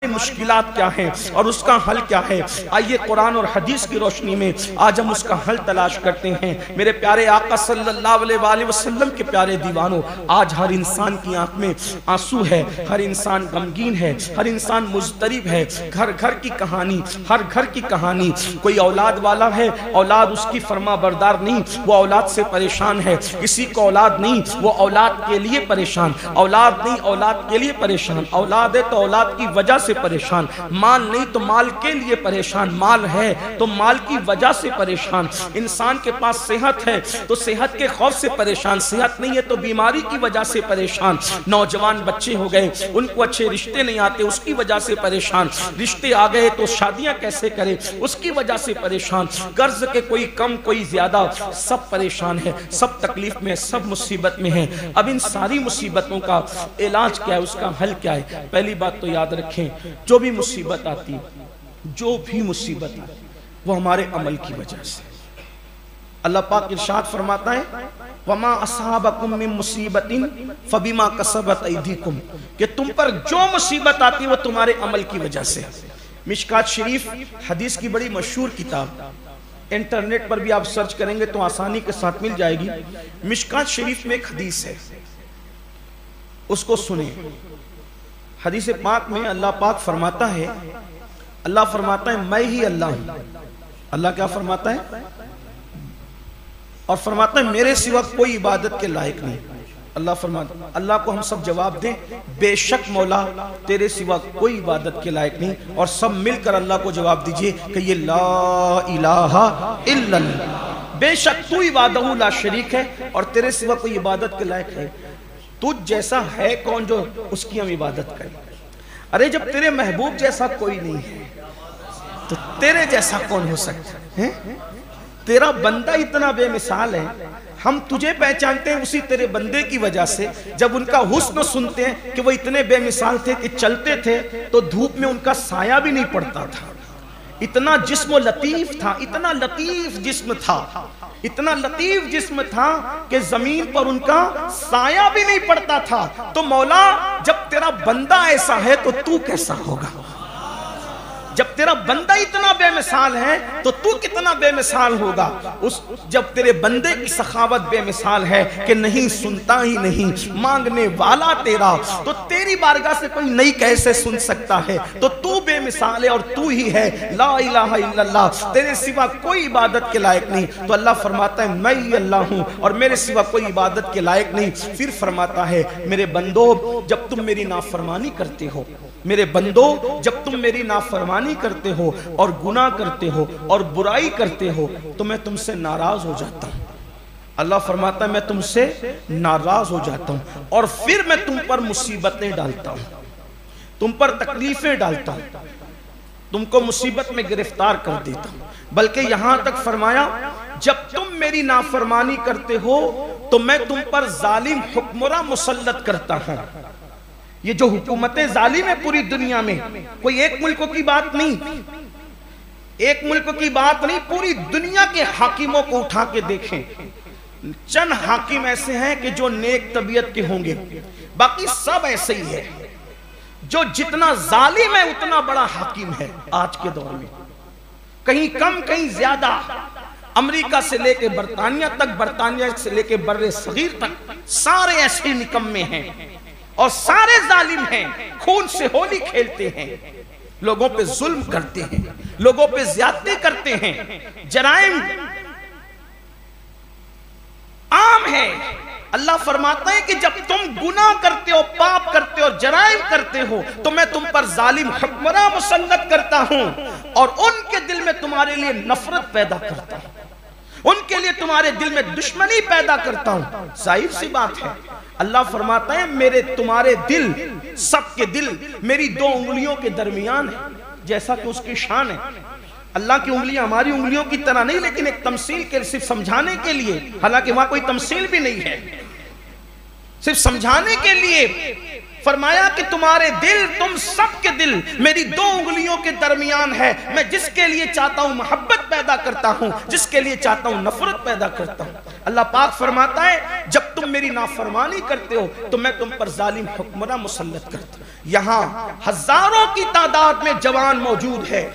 مشکلات کیا ہیں اور اس کا حل کیا ہے. آئیے قرآن اور حدیث کی روشنی میں آج ہم اس کا حل تلاش کرتے ہیں. میرے پیارے آقا صلی اللہ علیہ وآلہ وسلم کے پیارے دیوانوں، آج ہر انسان کی آنکھ میں آنسو ہے، ہر انسان غمگین ہے، ہر انسان مضطرب ہے. گھر گھر کی کہانی، ہر گھر کی کہانی. کوئی اولاد والا ہے، اولاد اس کی فرما بردار نہیں، وہ اولاد سے پریشان ہے. کسی کو اولاد نہیں، وہ اولاد کے لیے پریشان. اولاد نہیں، اولاد کے لیے پریشان. اولاد ہے تو اولاد کی وجہ سے پریشان. مال نہیں تو مال کے لیے پریشان. مال ہے تو مال کی وجہ سے پریشان. انسان کے پاس صحت ہے تو صحت کے خوف سے پریشان. صحت نہیں ہے تو بیماری کی وجہ سے پریشان. نوجوان بچے ہو گئے، ان کو اچھے رشتے نہیں آتے، اس کی وجہ سے پریشان. رشتے آ گئے تو شادیاں کیسے کرے، اس کی وجہ سے پریشان. قرض کے کوئی کم کوئی زیادہ، سب پریشان ہے، سب تکلیف میں، سب مصیبت میں ہیں. اب ان ساری مصیبتوں کا علاج کیا ہے، اس کا حل کیا ہے؟ پہلی بات تو یاد رکھیں، جو بھی مصیبت آتی، جو بھی مصیبت آتی، وہ ہمارے عمل کی وجہ سے. اللہ پاک ارشاد فرماتا ہے وَمَا أَصَابَكُم مِّن مُّصِيبَةٍ فَبِمَا كَسَبَتْ أَيْدِيكُمْ، کہ تم پر جو مصیبت آتی وہ تمہارے عمل کی وجہ سے. مشکات شریف حدیث کی بڑی مشہور کتاب، انٹرنیٹ پر بھی آپ سرچ کریں گے تو آسانی کے ساتھ مل جائے گی. مشکات شریف میں ایک حدیث ہے، اس کو سنیں. حدیث پاک میں اللہ پاک فرماتا ہے، اللہ فرماتا ہے میں ہی اللہ ہوں. اللہ کیا فرماتا ہے؟ اور فرماتا ہے میرے سوا کوئی عبادت کے لائق نہیں. اللہ فرماتا ہے، اللہ کو ہم سب جواب دیں بے شک مولا تیرے سوا کوئی عبادت کے لائق نہیں. اور سب مل کر اللہ کو جواب دیجئے کہ یہ لا الہ الا اللہ، بے شک تو وحدہ لا شریک ہے اور تیرے سوا کوئی عبادت کے لائق ہے. تجھ جیسا ہے کون جو اس کی ہم عبادت کریں؟ ارے جب تیرے محبوب جیسا کوئی نہیں ہے تو تیرے جیسا کون ہو سکتا ہے؟ تیرا بندہ اتنا بے مثال ہے، ہم تجھے پہچانتے ہیں اسی تیرے بندے کی وجہ سے. جب ان کا حسن سنتے ہیں کہ وہ اتنے بے مثال تھے کہ چلتے تھے تو دھوپ میں ان کا سایہ بھی نہیں پڑتا تھا. اتنا جسم لطیف تھا، اتنا لطیف جسم تھا، اتنا لطیف جسم تھا کہ زمین پر ان کا سایہ بھی نہیں پڑتا تھا. تو مولا جب تیرا بندہ ایسا ہے تو تو کیسا ہوگا؟ جب تیرا بندہ اتنا بے مثال ہے تو تو کتنا بے مثال ہوگا؟ جب تیرے بندے کی سخاوت بے مثال ہے کہ نہیں سنتا ہی نہیں، مانگنے والا تیرا، تو تیری بارگاہ سے کوئی نہیں کیسے سن سکتا ہے؟ تو تو بے مثال ہے اور تو ہی ہے لا الہ الا اللہ، تیرے سوا کوئی عبادت کے لائق نہیں. تو اللہ فرماتا ہے میں ہی اللہ ہوں اور میرے سوا کوئی عبادت کے لائق نہیں. پھر فرماتا ہے میرے بندو جب تم میری نافرمانی کرتے ہو، میرے بندو جب تم میری نافرمانی کرتے ہو اور گناہ کرتے ہو اور برائی کرتے ہو تو میں تم سے ناراض ہو جاتا ہوں. اللہ فرماتا ہے میں تم سے ناراض ہو جاتا ہوں اور پھر میں تم پر مصیبتیں ڈالتا ہوں، تم پر تکلیفیں ڈالتا ہوں، تم کو مصیبت میں گرفتار کر دیتا ہوں. بلکہ یہاں تک فرمایا جب تم میری نافرمانی کرتے ہو تو میں تم پر ظالم حکمراں مسلط کرتا ہوں. یہ جو حکومت ظالم ہے پوری دنیا میں، کوئی ایک ملک کی بات نہیں، ایک ملک کی بات نہیں، پوری دنیا کے حاکموں کو اٹھا کے دیکھیں. چند حاکم ایسے ہیں کہ جو نیک طبیعت کے ہوں گے، باقی سب ایسے ہی ہے. جو جتنا ظالم ہے اتنا بڑا حاکم ہے آج کے دور میں، کہیں کم کہیں زیادہ. امریکہ سے لے کے برطانیہ تک، برطانیہ سے لے کے بر صغیر تک سارے ایسے نکمے ہیں اور سارے ظالم ہیں. خون سے ہولی کھیلتے ہیں، لوگوں پہ ظلم کرتے ہیں، لوگوں پہ زیادتی کرتے ہیں، جرائم عام ہے. اللہ فرماتا ہے کہ جب تم گناہ کرتے ہو، پاپ کرتے ہو، جرائم کرتے ہو تو میں تم پر ظالم حکمراں مسلط کرتا ہوں اور ان کے دل میں تمہارے لیے نفرت پیدا کرتا ہوں، ان کے لیے تمہارے دل میں دشمنی پیدا کرتا ہوں. ظاہر سی بات ہے. اللہ فرماتا ہے میرے تمہارے دل، سب کے دل میری دو انگلیوں کے درمیان ہے، جیسا کہ اس کی شان ہے. اللہ کی انگلیاں ہماری انگلیوں کی طرح نہیں، لیکن ایک تمثیل کے صرف سمجھانے کے لیے، حالانکہ وہاں کوئی تمثیل بھی نہیں ہے، صرف سمجھانے کے لیے فرمایا کہ تمہارے دل، تم سب کے دل میری دو انگلیوں کے درمیان ہے، میں جس کے لیے چاہتا ہوں محبت پیدا کرتا ہوں، جس کے لیے چاہتا ہوں نفرت پیدا کرتا ہوں۔ اللہ پاک فرماتا ہے جب تم میری نافرمانی کرتے ہو تو میں تم پر ظالم حکمراں مسلط کرتا ہوں۔ یہاں ہزاروں کی تعداد میں جوان موجود ہے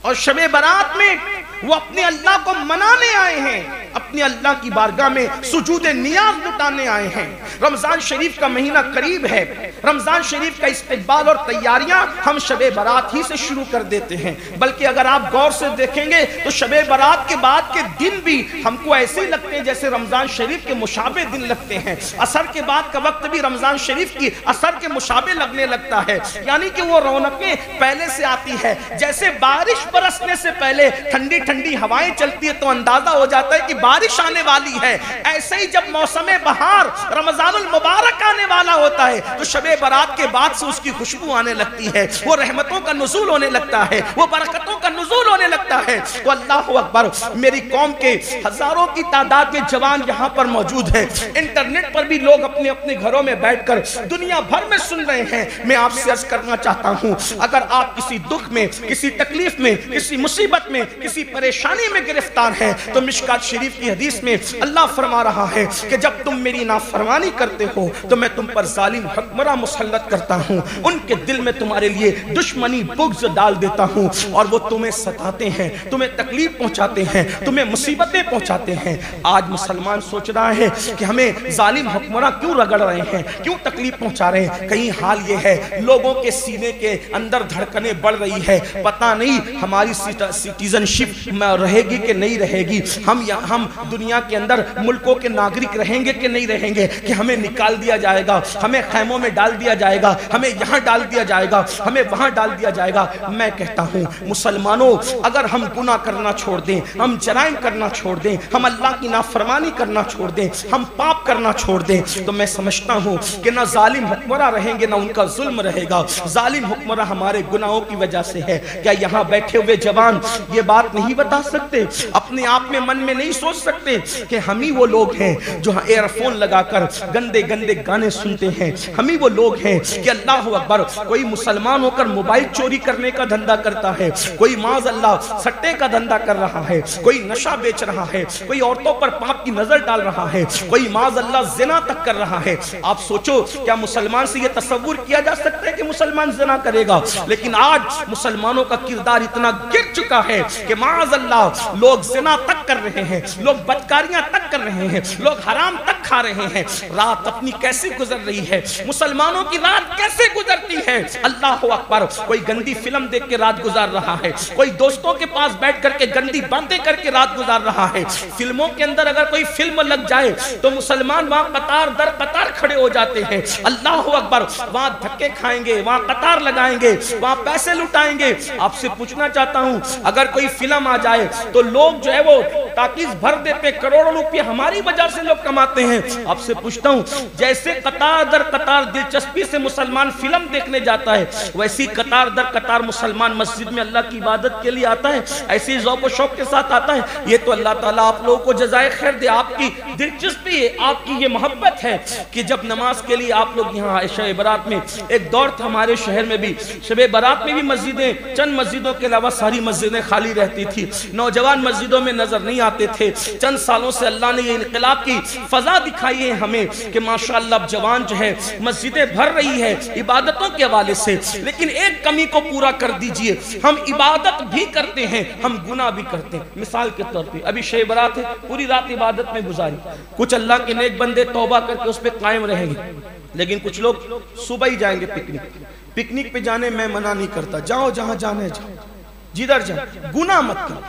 اور شب برات میں وہ اپنے اللہ کو منانے آئے ہیں، اپنے اللہ کی بارگاہ میں سجود نیاز لٹانے آئے ہیں۔ رمضان شریف کا مہینہ قریب ہے، رمضان شریف کا استقبال اور تیاریاں ہم شب برات ہی سے شروع کر دیتے ہیں، بلکہ اگر آپ غور سے دیکھیں گے تو شب برات کے بعد کے دن بھی ہم کو ایسے ہی لگتے ہیں جیسے رمضان شریف کے مشابہ دن لگتے ہیں۔ عصر کے بعد کا وقت بھی رمضان شریف کی عصر کے مشابہ لگنے لگتا ہے، یعنی کہ وہ رونقیں پہلے سے آتی ہے۔ جیسے بارش برسنے سے پہلے ٹھنڈی ٹھنڈی ہوائیں چلتی ہے تو اندازہ ہو جاتا ہے کہ بارش آنے والی ہے، ایسے ہی جب موسم بہار رمضان المبارک آنے والا ہوتا ہے تو شب برات کے بعد سے اس کی خوشبو آنے لگتی ہے، وہ رحمتوں کا نزول ہونے لگتا ہے، وہ برکتوں کا نزول ہونے لگتا ہے۔ تو اللہ اکبر، میری قوم کے ہزاروں کی تعداد میں جوان یہاں پر موجود ہیں، انٹرنیٹ پر بھی لوگ اپنے اپنے گھروں میں بیٹھ کر دنیا بھر میں سن رہے ہیں۔ میں آپ سے عرض کرنا چاہتا ہوں، اگر آپ کسی دکھ میں، کسی تکلیف میں، کسی مصیبت میں، کسی پریشانی میں گرفتار ہیں تو مشکات شریف کی حدیث میں اللہ فرما رہا ہے کہ جب تم میری نافرمانی کرتے ہو تو میں تم پر ظالم حکمراں مسلط کرتا ہوں، ان کے دل میں تمہارے لیے دشمنی بغض ڈال دیتا ہوں اور وہ تمہیں ستاتے ہیں، تمہیں تکلیف پہنچاتے ہیں، تمہیں مصیبتیں پہنچاتے ہیں۔ آج مسلمان سوچ رہا ہے کہ ہمیں ظالم حکمراں کیوں رگڑ رہے ہیں، کیوں تکلیف پہنچا رہے ہیں؟ کہیں حال یہ ہے لوگوں کے سینے کے اندر دھڑکنیں بڑھ رہی ہے، پتہ نہیں ہماری سٹیزن شپ رہے گی کہ نہیں رہے گی، ہم دنیا کے اندر ملکوں کے ناگرک رہیں گے کہ نہیں رہیں گے، کہ ہمیں نکال دیا جائے گا، ہمیں خیموں میں ڈال دیا جائے گا، ہمیں یہاں ڈال دیا جائے گا، ہمیں وہاں ڈال دیا جائے گا۔ میں کہتا ہوں مسلمانوں، اگر ہم گناہ کرنا چھوڑ دیں، ہم جرائم کرنا چھوڑ دیں، ہم اللہ کی نافرمانی کرنا چھوڑ دیں، ہم پاپ کرنا چھوڑ دیں، تو میں سمجھتا ہوں کہ نہ ظالم حکمراں رہیں گے نہ ان کا ظلم رہے گا۔ ظالم حکمراں ہمارے گناہوں کی وجہ سے ہے۔ کیا یہاں بیٹھے ہوئے جوان یہ بات نہیں بتا سکتے، اپنے آپ میں من میں نہیں سوچ سکتے کہ ہم ہی وہ لوگ ہیں جو ایئر فون لگا کر گندے گندے گانے سنتے ہیں؟ ہم ہی وہ لوگ ہیں کہ اللہ اکبر، کوئی مسلمان ہو کر موبائل چوری کرنے کا دھندا کرتا ہے، کوئی معاذ اللہ سٹے کا دھندا کر رہا ہے، کوئی نشہ بیچ رہا ہے، کوئی عورتوں پر پاپ کی نظر ڈال رہا ہے، کوئی معاذ اللہ زنا تک کر رہا ہے۔ آپ سوچو کیا مسلمان سے یہ تصور کیا جا سکتا ہے کہ مسلمان زنا کرے گا؟ لیکن آج مسلمانوں کا کردار اتنا گر چکا ہے کہ معاذ اللہ لوگ زنا تک کر رہے ہیں، لوگ بدکاریاں تک کر رہے ہیں، لوگ حرام تک کھا رہے ہیں۔ رات اپنی کیسے گزر رہی ہے؟ مسلمانوں کی رات کیسے گزرتی ہے؟ اللہ اکبر، کوئی گندی فلم دیکھ کے رات گزار رہا ہے، کوئی دوستوں کے پاس بیٹھ کر کے گندی باتیں کر کے رات گزار رہا ہے۔ فلموں کے اندر اگر کوئی فلم لگ جائے تو مسلمان وہاں قطار در قطار کھڑے ہو جاتے ہیں۔ اللہ اکبر، وہاں دھکے کھائیں گے، وہاں قطار لگائیں گے، وہاں پیسے لٹائیں گے۔ آپ سے پوچھنا چاہتا ہوں، اگر کوئی فلم آ جائے تو لوگ جو ہے وہ ٹاکیز بھر دیتے، کروڑوں روپے ہماری وجہ سے لوگ کماتے ہیں۔ آپ سے پوچھتا ہوں، جیسے قطار در قطار دلچسپی سے مسلمان فلم دیکھنے جاتا ہے، ویسی قطار در قطار مسلمان مسجد میں اللہ کی عبادت کے لیے آتا ہے، ایسی ذوق و شوق کے ساتھ آتا ہے۔ یہ تو اللہ تعالیٰ آپ لوگوں کو جزائے خیر دے، آپ کی دلچسپی ہے، آپ کی یہ محبت ہے کہ جب نماز کے لیے آپ لوگ یہاں آئے۔ شب برات میں ایک دور تھا ہمارے شہر میں بھی، شب برات میں بھی مسجدیں، چند مسجدوں کے علاوہ ساری مسجدیں خالی رہتی تھی، نوجوان مسجدوں میں نظر نہیں آتے تھے۔ چند سالوں سے اللہ نے یہ انقلاب کی فضا دکھائی ہے ہمیں کہ ماشاءاللہ اب جوان جو ہے مسجدیں بھر رہی ہے عبادتوں کے حوالے سے۔ لیکن ایک کمی کو پورا کر دیجئے، ہم عبادت بھی کرتے ہیں، ہم گناہ بھی کرتے ہیں۔ مثال کے طور پہ ابھی شب برات ہے، پوری رات عبادت میں گزاری، کچھ اللہ کے نیک بندے توبہ کر کے اس پہ قائم رہیں گے، لیکن کچھ لوگ صبح ہی جائیں گے پکنک پہ جانے میں منع نہیں کرتا، جاؤ جہاں جانے جاؤ، جدھر جاؤ، گناہ مت کرو۔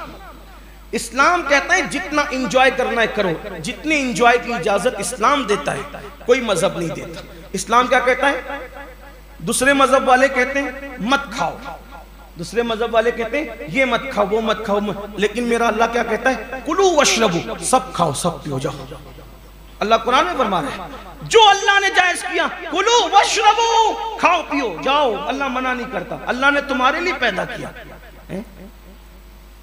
اسلام کہتا ہے جتنا انجوائے کرنا ہے کرو، جتنے انجوائے کی اجازت اسلام دیتا ہے، کوئی مذہب نہیں دیتا۔ اسلام کیا کہتا ہے؟ دوسرے مذہب والے کہتے ہیں مت کھاؤ، دوسرے مذہب والے کہتے ہیں یہ مت کھاؤ وہ مت کھاؤ، لیکن میرا اللہ کیا کہتا ہے؟ کلو واشربو، سب کھاؤ سب پیو جاؤ۔ اللہ قرآن میں فرما رہا ہے جو اللہ نے جائز کیا، کلو واشربو، کھاؤ پیو جاؤ، اللہ منع نہیں کرتا۔ اللہ نے تمہارے لیے پیدا کیا،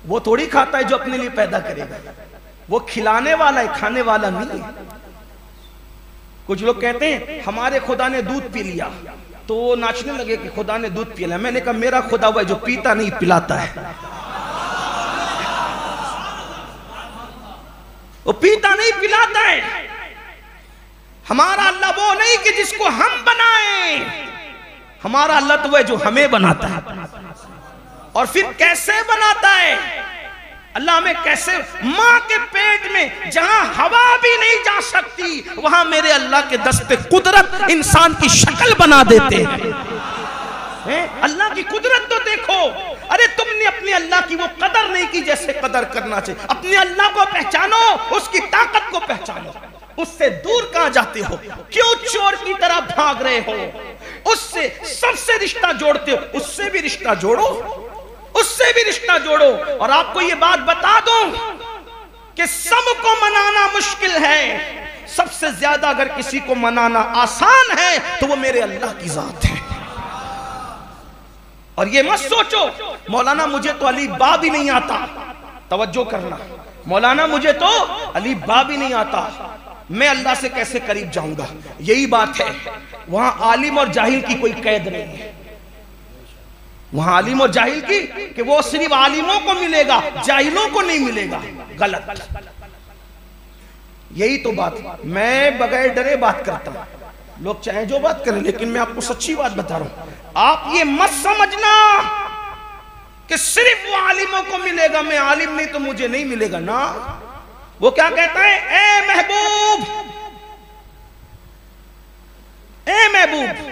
وہ تھوڑی کھاتا ہے جو اپنے لیے پیدا کرے گا، وہ کھلانے والا ہے، کھانے والا نہیں ہے۔ کچھ لوگ کہتے ہیں ہمارے خدا نے دودھ پی لیا، تو وہ ناچنے لگے کہ خدا نے دودھ پی لیا. میں نے کہا میرا خدا وہ ہے جو پیتا نہیں پلاتا ہے. وہ پیتا نہیں پلاتا ہے. ہمارا اللہ وہ نہیں کہ جس کو ہم بنائیں، ہمارا اللہ تو وہ ہے جو ہمیں بناتا ہے. اور پھر کیسے بناتا ہے اللہ ہمیں؟ کیسے؟ ماں کے پیٹ میں جہاں ہوا بھی نہیں جا سکتی وہاں میرے اللہ کے دست قدرت انسان کی شکل بنا دیتے ہیں. اللہ کی قدرت تو دیکھو. ارے تم نے اپنے اللہ کی وہ قدر نہیں کی جیسے قدر کرنا چاہیے. اپنے اللہ کو پہچانو، اس کی طاقت کو پہچانو. اس سے دور کہاں جاتے ہو؟ کیوں چور کی طرح بھاگ رہے ہو؟ اس سے سب سے رشتہ جوڑتے ہو، اس سے بھی رشتہ جوڑو، اس سے بھی رشتہ جوڑو. اور آپ کو یہ بات بتا دوں کہ سب کو منانا مشکل ہے، سب سے زیادہ اگر کسی کو منانا آسان ہے تو وہ میرے اللہ کی ذات ہے. اور یہ مت سوچو مولانا مجھے تو علی با بھی نہیں آتا. توجہ کرنا، مولانا مجھے تو علی با بھی نہیں آتا، میں اللہ سے کیسے قریب جاؤں گا؟ یہی بات ہے. وہاں عالم اور جاہل کی کوئی قید نہیں ہے. وہاں عالم اور جاہل کی کہ وہ صرف عالموں کو ملے گا، جاہلوں کو نہیں ملے گا. غلط. یہی تو بات. میں بغیر ڈرے بات کرتا ہوں، لوگ چاہیں جو بات کریں، لیکن میں آپ کو سچی بات بتا رہا ہوں. آپ یہ مت سمجھنا کہ صرف وہ عالموں کو ملے گا، میں عالم نہیں تو مجھے نہیں ملے گا. نا، وہ کیا کہتا ہے؟ اے محبوب، اے محبوب،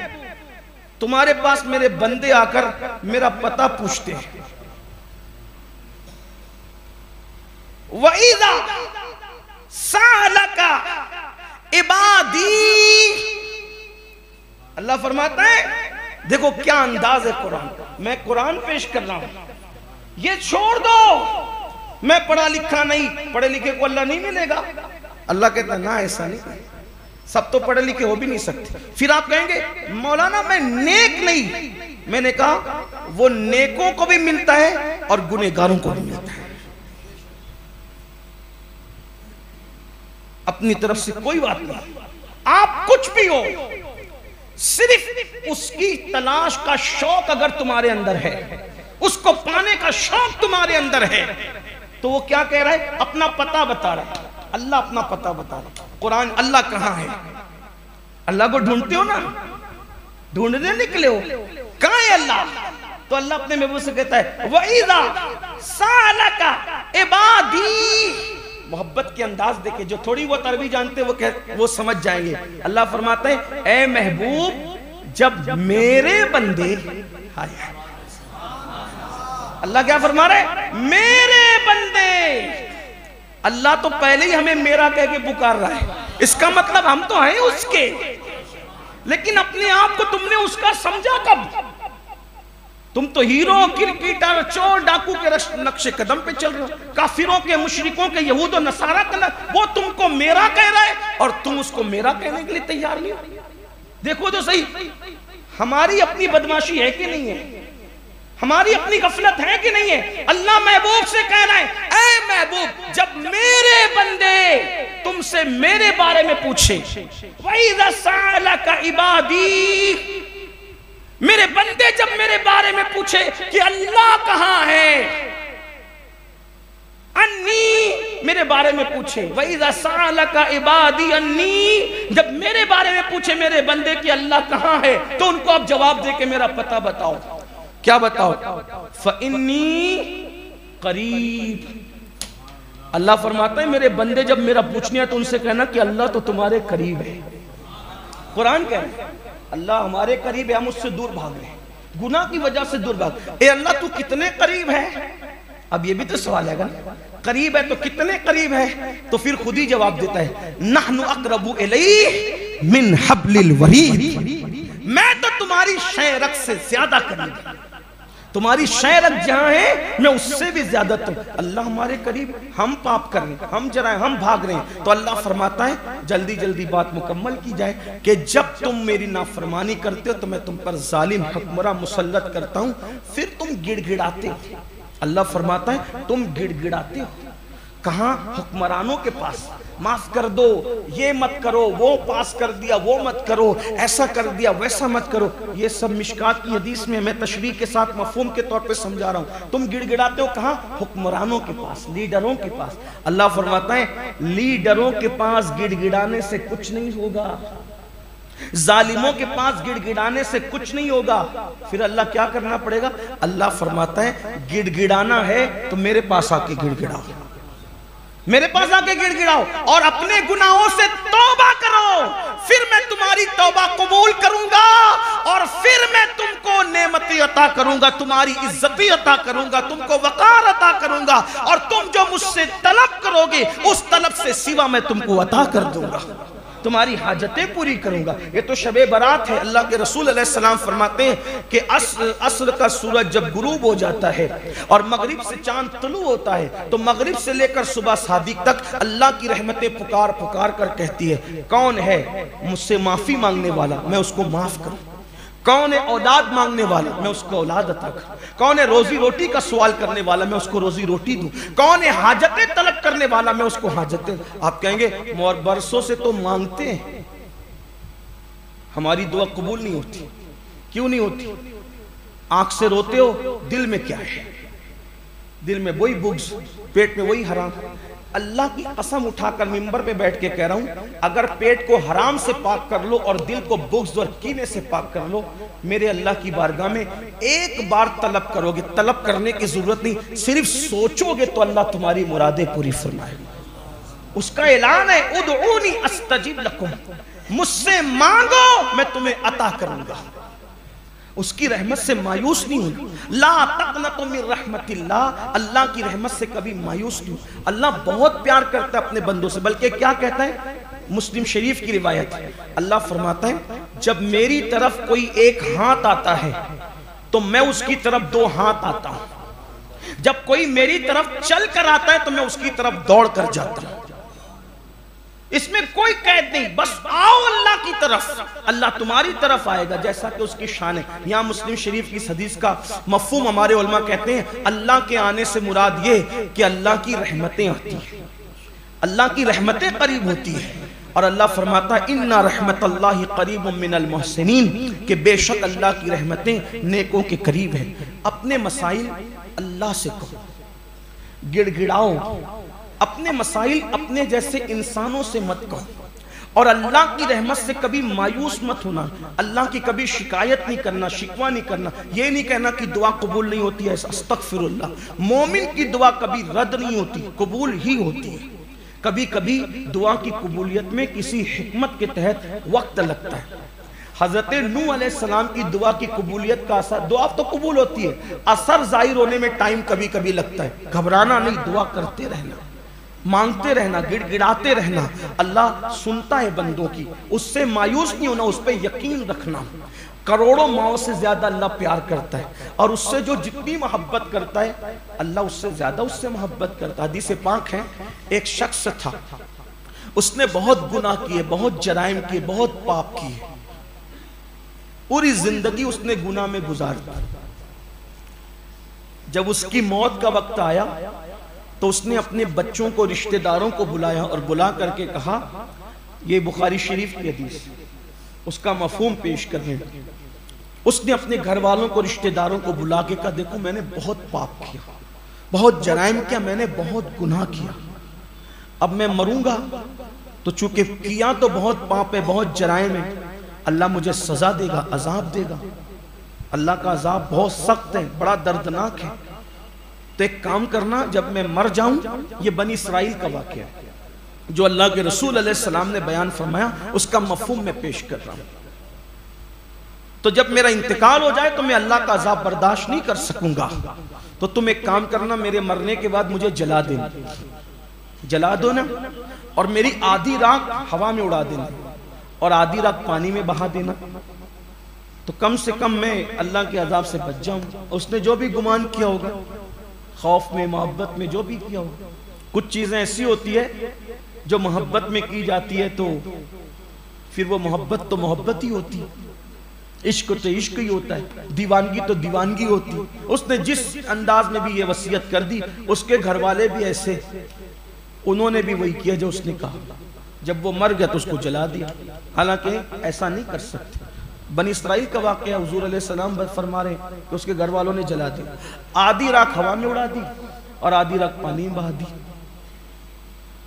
تمہارے پاس میرے بندے آ کر میرا پتہ پوچھتے ہیں. وَإِذَا سَأَلَكَ عِبَادِي، اللہ فرماتا ہے دیکھو کیا انداز ہے قرآن. میں قرآن پیش کر رہا ہوں، یہ چھوڑ دو میں پڑھا لکھا نہیں، پڑھے لکھے کو اللہ نہیں ملے گا. اللہ کہتا ہے نا، ایسا نہیں، سب تو پڑھے لکھے ہو بھی نہیں سکتے. پھر آپ کہیں گے مولانا میں نیک نہیں. میں نے کہا وہ نیکوں کو بھی ملتا ہے اور گنہگاروں کو بھی ملتا ہے. اپنی طرف سے کوئی بات نہیں. آپ کچھ بھی ہو، صرف اس کی تلاش کا شوق اگر تمہارے اندر ہے، اس کو پانے کا شوق تمہارے اندر ہے، تو وہ کیا کہہ رہا ہے؟ اپنا پتہ بتا رہا ہے. اللہ اپنا پتہ بتا رہا ہے. قرآن اللہ کہاں ہے؟ اللہ کو ڈھونڈتے ہو نا، ڈھونڈنے نکلے ہو، کہاں ہے اللہ؟ تو اللہ اپنے محبوب سے کہتا ہے وَإِذَا سَأَلَكَ عِبَادِي. محبت کے انداز دیکھیں، جو تھوڑی وہ عربی جانتے وہ سمجھ جائیں گے. اللہ فرماتا ہے اے محبوب جب میرے بندے، اللہ کیا فرما رہے ہیں؟ میرے بندے. اللہ تو پہلے ہی ہمیں میرا کہہ کے پکار رہا ہے. اس کا مطلب ہم تو ہیں اس کے، لیکن اپنے آپ کو تم نے اس کا سمجھا کب؟ تم تو ہیرو، کرکٹر، چور، ڈاکو کے نقش قدم پہ چل رہے ہو. کافروں کے، مشرکوں کے، یہود و نصارہ کا وہ تم کو میرا کہہ رہا ہے اور تم اس کو میرا کہنے کے لیے تیار نہیں ہو. دیکھو تو صحیح، ہماری اپنی بدماشی ہے کہ نہیں ہے؟ ہماری اپنی غفلت ہے کہ نہیں ہے؟ اللہ محبوب سے کہہ رہا ہے اے محبوب جب میرے بندے تم سے میرے بارے میں پوچھے، وَإِذَا سَأَلَكَ عِبَادِي، میرے بندے جب میرے بارے میں پوچھے کہ اللہ کہاں ہے، انی، میرے بارے میں پوچھے وَإِذَا سَأَلَكَ عِبَادِي انی، جب میرے بارے میں پوچھے میرے بندے کہ اللہ کہاں ہے، تو ان کو آپ جواب دے کے میرا پتہ بتاؤ. کیا بتاؤ؟ فَإِنِّي قریب. اللہ فرماتا ہے میرے بندے جب میرا پوچھنے ہیں تو ان سے کہنا کہ اللہ تو تمہارے قریب ہے. قرآن کہہ رہے ہیں اللہ ہمارے قریب ہے، ہم اس سے دور بھاگ رہے ہیں، گناہ کی وجہ سے دور بھاگ. اے اللہ تو کتنے قریب ہے؟ اب یہ بھی تو سوال ہے گا، قریب ہے تو کتنے قریب ہے؟ تو پھر خود ہی جواب دیتا ہے نحن اقرب الیہ من حبل الورید، میں تو تمہاری شہرک سے زیادہ قریب ہوں. تمہاری شہرت جہاں ہے میں اس سے بھی زیادہ تم. اللہ ہمارے قریب، ہم پاپ کر رہے ہیں، ہم جرائیں، ہم بھاگ رہے ہیں. تو اللہ فرماتا ہے جلدی جلدی بات مکمل کی جائے کہ جب تم میری نافرمانی کرتے ہو تو میں تم پر ظالم حکمراں مسلط کرتا ہوں، پھر تم گڑ گڑاتے ہو. اللہ فرماتا ہے تم گڑ گڑاتے ہو. کہاں؟ حکمرانوں کے پاس. معاف کر دو، یہ مت کرو، وہ پاس کر دیا وہ مت کرو، ایسا کر دیا ویسا مت کرو. یہ سب مشکات کی حدیث میں میں تشریح کے ساتھ مفہوم کے طور پہ سمجھا رہا ہوں. تم گڑ گڑاتے ہو کہاں؟ حکمرانوں کے پاس، لیڈروں کے پاس. اللہ فرماتا ہے لیڈروں کے پاس گڑ گڑانے سے کچھ نہیں ہوگا، ظالموں کے پاس گڑ گڑانے سے کچھ نہیں ہوگا. پھر اللہ کیا کرنا پڑے گا؟ اللہ فرماتا ہے گڑ گڑانا ہے تو میرے پاس آ کے گڑ گڑاؤ، میرے پاس آ کے گڑ گڑاؤ اور اپنے گناہوں سے توبہ کرو. پھر میں تمہاری توبہ قبول کروں گا اور پھر میں تم کو نعمتیں عطا کروں گا، تمہاری عزتی عطا کروں گا، تم کو وقار عطا کروں گا، اور تم جو مجھ سے طلب کرو گے اس طلب سے سوا میں تم کو عطا کر دوں گا، تمہاری حاجتیں پوری کروں گا. یہ تو شب برات ہے. اللہ کے رسول علیہ السلام فرماتے ہیں کہ عصر کا سورج جب غروب ہو جاتا ہے اور مغرب سے چاند طلوع ہوتا ہے تو مغرب سے لے کر صبح صادق تک اللہ کی رحمتیں پکار پکار کر کہتی ہے کون ہے مجھ سے معافی مانگنے والا، میں اس کو معاف کروں. کون ہے اولاد مانگنے والا، میں اس کو اولاد عطا کروں. کون ہے روزی روٹی کا سوال کرنے والا، میں اس کو روزی روٹی دوں. کون ہے حاجتیں طلب کرنے والا، میں اس کو حاجتیں. آپ کہیں گے برسوں سے تو مانگتے ہیں، ہماری دعا قبول نہیں ہوتی. کیوں نہیں ہوتی؟ آنکھ سے روتے ہو، دل میں کیا ہے؟ دل میں وہی بغض، پیٹ میں وہی حرام. اللہ کی قسم اٹھا کر منبر پہ بیٹھ کے کہہ رہا ہوں، اگر پیٹ کو حرام سے پاک کر لو اور دل کو بغض اور کینے سے پاک کر لو، میرے اللہ کی بارگاہ میں ایک بار طلب کرو گے، طلب کرنے کی ضرورت نہیں، صرف سوچو گے تو اللہ تمہاری مرادیں پوری فرمائے گا. اس کا اعلان ہے ادعونی استجب لکم، مجھ سے مانگو میں تمہیں عطا کروں گا. اس کی رحمت سے مایوس نہیں ہونا. لا تقنطوا من رحمت اللہ، اللہ کی رحمت سے کبھی مایوس نہیں. اللہ بہت پیار کرتا ہے اپنے بندوں سے، بلکہ کیا کہتا ہے؟ مسلم شریف کی روایت ہے، اللہ فرماتا ہے جب میری طرف کوئی ایک ہاتھ آتا ہے تو میں اس کی طرف دو ہاتھ آتا ہوں. جب کوئی میری طرف چل کر آتا ہے تو میں اس کی طرف دوڑ کر جاتا ہوں. اس میں کوئی قید نہیں، بس آؤ اللہ کی طرف، اللہ تمہاری طرف آئے گا جیسا کہ اس کی شان ہے. یہاں مسلم شریف کی حدیث کا مفہوم ہمارے علماء کہتے ہیں اللہ کے آنے سے مراد یہ کہ اللہ کی رحمتیں آتی ہیں، اللہ کی رحمتیں قریب ہوتی ہیں. اور اللہ فرماتا ہے اِنَّ رحمت اللہ قریب من المحسنین، کہ بے شک اللہ کی رحمتیں نیکوں کے قریب ہیں. اپنے مسائل اللہ سے کہو، گڑ گڑاؤ، اپنے مسائل اپنے جیسے انسانوں سے مت کہو، اور اللہ کی رحمت سے کبھی مایوس مت ہونا. اللہ کی کبھی شکایت نہیں کرنا، شکوہ نہیں کرنا. یہ نہیں کہنا کہ دعا قبول نہیں ہوتی ہے، استغفر اللہ. مومن کی دعا کبھی رد نہیں ہوتی، قبول ہی ہوتی ہے. کبھی کبھی دعا کی قبولیت میں کسی حکمت کے تحت وقت لگتا ہے. حضرت نوح علیہ السلام کی دعا کی قبولیت کا اثر، دعا تو قبول ہوتی ہے، اثر ظاہر ہونے میں ٹائم کبھی کبھی لگتا ہے. گھبرانا نہیں، دعا کرتے رہنا، مانگتے رہنا، گڑ گڑاتے رہنا. اللہ سنتا ہے بندوں کی، اس سے مایوس نہیں ہونا، اس پہ یقین رکھنا. کروڑوں ماؤں سے زیادہ اللہ پیار کرتا ہے، اور اس سے جو جتنی محبت کرتا ہے اللہ اس سے زیادہ اس سے محبت کرتا ہے. حدیث پاک ہے ایک شخص تھا، اس نے بہت گناہ کیے، بہت جرائم کیے، بہت پاپ کیے، پوری زندگی اس نے گناہ میں گزار دی. جب اس کی موت کا وقت آیا تو اس نے اپنے بچوں کو، رشتہ داروں کو بلایا اور بلا کر کے کہا، یہ بخاری شریف کی حدیث، اس کا مفہوم پیش کرنے. اس نے اپنے گھر والوں کو، رشتہ داروں کو بلا کے کہا دیکھو میں نے بہت پاپ کیا، بہت جرائم کیا، میں نے بہت گناہ کیا. اب میں مروں گا تو چونکہ کیا تو بہت پاپ ہے، بہت جرائم ہے، اللہ مجھے سزا دے گا، عذاب دے گا. اللہ کا عذاب بہت سخت ہے، بڑا دردناک ہے. تو ایک کام کرنا، جب میں مر جاؤں، یہ بنی اسرائیل کا واقعہ ہے جو اللہ کے رسول علیہ السلام نے بیان فرمایا، اس کا مفہوم میں پیش کر رہا ہوں. تو جب میرا انتقال ہو جائے تو میں اللہ کا عذاب برداشت نہیں کر سکوں گا، تو تم ایک کام کرنا، میرے مرنے کے بعد مجھے جلا دینا، جلا دو نا، اور میری آدھی راکھ ہوا میں اڑا دینا اور آدھی راکھ پانی میں بہا دینا، تو کم سے کم میں اللہ کے عذاب سے بچ جاؤں. اس نے جو بھی گمان کیا ہوگا، خوف میں، محبت میں، جو بھی کیا ہوگا. کچھ چیزیں ایسی ہوتی ہے جو محبت میں کی جاتی ہے تو پھر وہ محبت تو محبت ہی ہوتی ہے، عشق تو عشق ہی ہوتا ہے، دیوانگی تو دیوانگی ہوتی ہے. اس نے جس انداز میں بھی یہ وصیت کر دی، اس کے گھر والے بھی ایسے انہوں نے بھی وہی کیا جو اس نے کہا. جب وہ مر گیا تو اس کو جلا دیا. حالانکہ ایسا نہیں کر سکتے. بنی اسرائیل کا واقعہ حضور علیہ السلام فرما رہے ہیں کہ اس کے گھر والوں نے جلا دیا. آدھی راکھ ہوا میں اڑا دی اور آدھی راکھ پانی میں بہا دی.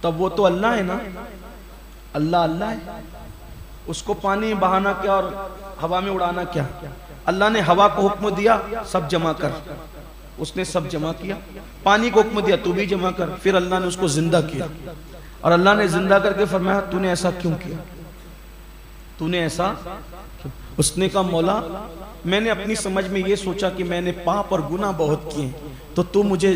تب وہ تو اللہ ہے نا, اللہ ہے. اس کو پانی میں بہانا کیا اور ہوا میں اڑانا کیا؟ اللہ نے ہوا کو حکم دیا سب جمع کر, اس نے سب جمع کیا. پانی کو حکم دیا تو بھی جمع کر. پھر اللہ نے اس کو زندہ کیا اور اللہ نے زندہ کر کے فرمایا تو نے ایسا کیوں کیا, تو نے ایسا کیوں؟ اس نے کہا مولا میں نے اپنی سمجھ میں یہ سوچا کہ میں نے پاپ اور گناہ بہت کیے تو تو مجھے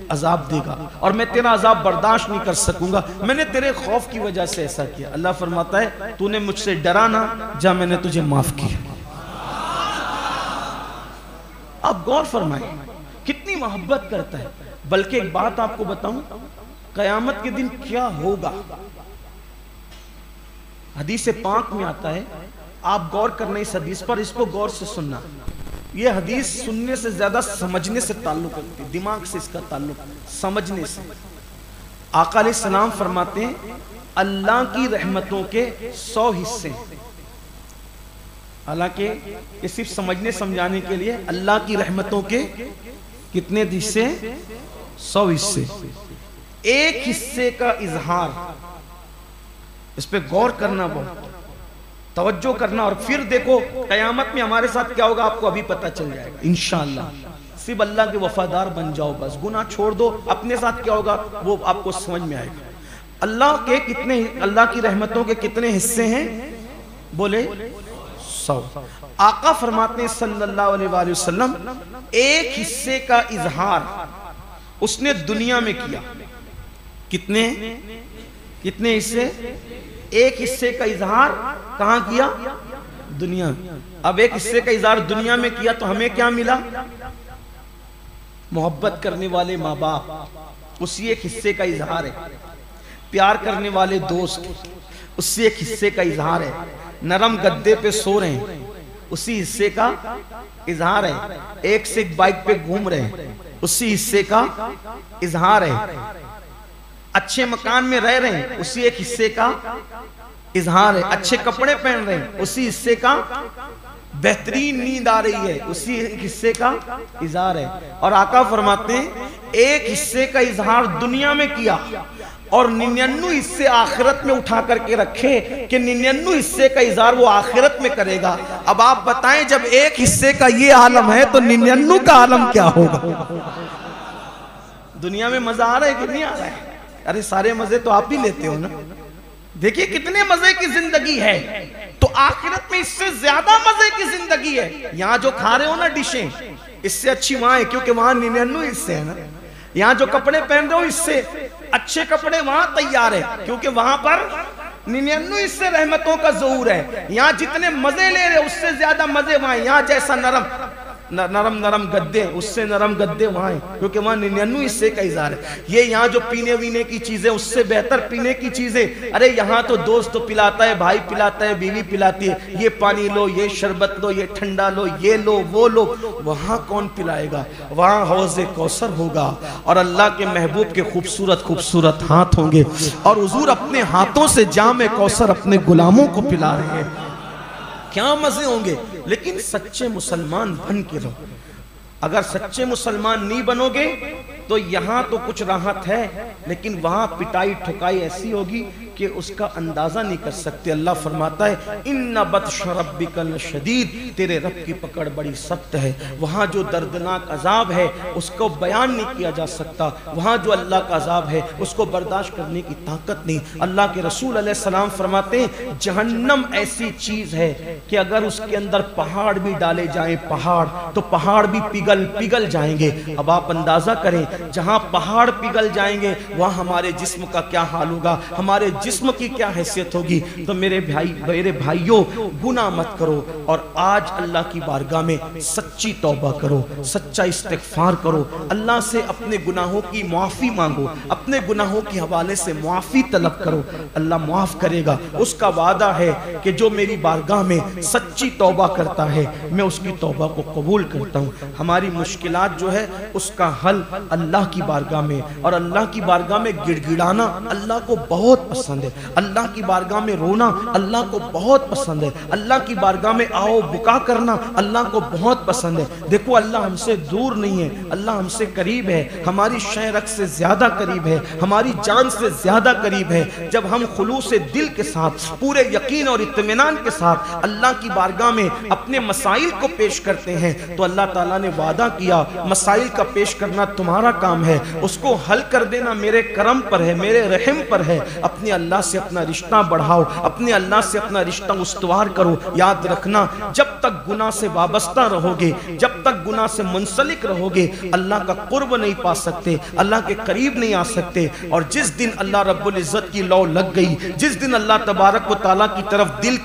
عذاب دے گا اور میں تیرا عذاب برداشت نہیں کر سکوں گا, میں نے تیرے خوف کی وجہ سے ایسا کیا. اللہ فرماتا ہے تو نے مجھ سے ڈرا نہ, جا میں نے تجھے معاف کیا. آپ غور فرمائیں کتنی محبت کرتا ہے. بلکہ ایک بات آپ کو بتاؤں, قیامت کے دن کیا ہوگا. حدیث پاک میں آتا ہے, آپ غور کرنا اس حدیث پر, اس کو غور سے سننا. یہ حدیث سننے سے زیادہ سمجھنے سے تعلق رکھتی ہے, دماغ سے اس کا تعلق, سمجھنے سے. آقا علیہ السلام فرماتے ہیں اللہ کی رحمتوں کے 100 حصے. حالانکہ یہ صرف سمجھنے سمجھانے کے لیے, اللہ کی رحمتوں کے کتنے حصے؟ 100 حصے. ایک حصے کا اظہار, اس پہ غور کرنا, بہت توجہ کرنا. اور پھر دیکھو قیامت میں ہمارے ساتھ کیا ہوگا آپ کو ابھی پتہ چل جائے گا انشاءاللہ. صرف اللہ کے وفادار بن جاؤ, بس گناہ چھوڑ دو, اپنے ساتھ کیا ہوگا وہ آپ کو سمجھ میں آئے گا. اللہ کی رحمتوں کے کتنے حصے ہیں؟ بولے 100. آقا فرماتے ہیں صلی اللہ علیہ وآلہ وسلم ایک حصے کا اظہار اس نے دنیا میں کیا. کتنے حصے؟ ایک حصے کا اظہار کہاں کیا؟ دنیا. اب ایک حصے کا اظہار دنیا میں کیا تو ہمیں کیا ملا؟ محبت کرنے والے ماں باپ, اسی ایک حصے کا اظہار ہے. پیار کرنے والے دوست, اسی ایک حصے کا اظہار ہے. نرم گدے پہ سو رہے ہیں, اسی حصے کا اظہار ہے. ایک سے ایک بائک پہ گھوم رہے ہیں, اسی حصے کا اظہار ہے. اچھے مکان میں رہ رہے ہیں, اسی ایک حصے کا اظہار ہے. اچھے کپڑے پہن رہے ہیں, اسی حصے کا. بہترین نیند آ رہی ہے, اسی ایک حصے کا اظہار ہے. اور آقا فرماتے ہیں ایک حصے کا اظہار دنیا میں کیا اور 99 حصے آخرت میں اٹھا کر کے رکھے کہ 99 حصے کا اظہار وہ آخرت میں کرے گا. اب آپ بتائیں جب ایک حصے کا یہ عالم ہے تو 99 کا عالم کیا ہوگا؟ دنیا میں مزہ آ رہا ہے کہ نہیں آ رہا ہے؟ ارے سارے مزے تو آپ بھی لیتے ہو نا. دیکھیے کتنے مزے کی زندگی ہے, تو آخرت میں اس سے زیادہ مزے کی زندگی ہے. یہاں جو کھا رہے ہو نا ڈشیں, اس سے اچھی وہاں ہے کیونکہ وہاں 99 حصے ہیں نا. یہاں جو کپڑے پہن رہے ہو اس سے اچھے کپڑے وہاں تیار ہے کیونکہ وہاں پر 99 حصے رحمتوں کا ظہور ہے. یہاں جتنے مزے لے رہے اس سے زیادہ مزے وہاں. یہاں جیسا نرم گدے, اس سے نرم گدے وہاں ہیں کیونکہ وہاں 99 حصے کا اظہار ہے. یہ یہاں جو پینے وینے کی چیزیں, اس سے بہتر پینے کی چیزیں. ارے یہاں تو دوست پلاتا ہے, بھائی پلاتا ہے, بیوی پلاتی ہے, یہ پانی لو, یہ شربت لو, یہ ٹھنڈا لو, یہ لو, وہ لو. وہاں کون پلائے گا؟ وہاں حوض کوثر ہوگا اور اللہ کے محبوب کے خوبصورت ہاتھ ہوں گے اور حضور اپنے ہاتھوں سے جام کوثر اپنے غلاموں کو پلا رہے ہیں. کیا مزے ہوں گے. لیکن سچے مسلمان بن کے رہو. اگر سچے مسلمان نہیں بنو گے تو یہاں تو کچھ راحت ہے لیکن وہاں پٹائی ٹھکائی ایسی ہوگی کہ اس کا اندازہ نہیں کر سکتے. اللہ فرماتا ہے ان بطش ربک لشدید, تیرے رب کی پکڑ بڑی سخت ہے. وہاں جو دردناک عذاب ہے اس کو بیان نہیں کیا جا سکتا. وہاں جو اللہ کا عذاب ہے اس کو برداشت کرنے کی طاقت نہیں. اللہ کے رسول علیہ السلام فرماتے ہیں جہنم ایسی چیز ہے کہ اگر اس کے اندر پہاڑ بھی ڈالے جائیں, پہاڑ, تو پہاڑ بھی پگھل جائیں گے. اب آپ اندازہ کریں جہاں پہاڑ پگھل جائیں گے وہاں ہمارے جسم کا کیا حال ہوگا, ہمارے جسم کی کیا حیثیت ہوگی؟ تو میرے بھائیوں گناہ مت کرو، اور آج اللہ کی بارگاہ میں سچی توبہ کرو، سچا استغفار کرو، اللہ سے اپنے گناہوں کی معافی مانگو، اپنے گناہوں کے حوالے سے معافی طلب کرو، اللہ معاف کرے گا۔ اس کا وعدہ ہے کہ جو میری بارگاہ میں سچی توبہ کرتا ہے میں اس کی توبہ کو قبول کرتا ہوں۔ ہماری مشکلات جو ہے اس کا حل اللہ کی بارگاہ میں، اور اللہ کی بارگاہ میں گڑ گڑانا اللہ کو بہت پسند ہے، اللہ کی بارگاہ میں رونا اللہ کو بہت پسند ہے، اللہ کی بارگاہ میں آؤ بکا کرنا اللہ کو بہت پسند ہے۔ دیکھو اللہ ہم سے دور نہیں ہے، اللہ ہم سے قریب ہے، ہماری شہرک سے زیادہ قریب ہے، ہماری جان سے زیادہ قریب ہے۔ جب ہم خلوص دل کے ساتھ پورے یقین اور اطمینان کے ساتھ اللہ کی بارگاہ میں اپنے مسائل کو پیش کرتے ہیں تو اللہ تعالیٰ نے وعدہ کیا مسائل کا پیش کرنا تمہارا کام ہے، اس کو حل کر دینا میرے کرم پر ہے، میرے رحم پر ہے۔ اپنے اللہ سے اپنا رشتہ بڑھاؤ، اپنے اللہ سے اپنا رشتہ استوار کرو۔ یاد رکھنا جب تک گناہ سے وابستہ رہو گے، جب تک گناہ سے منسلک رہو گے، اللہ کا قرب نہیں پا سکتے، اللہ کے قریب نہیں آ سکتے۔ اور جس دن اللہ رب العزت کی لو لگ گئی، جس دن اللہ تبارک و تعالیٰ کی طرف دل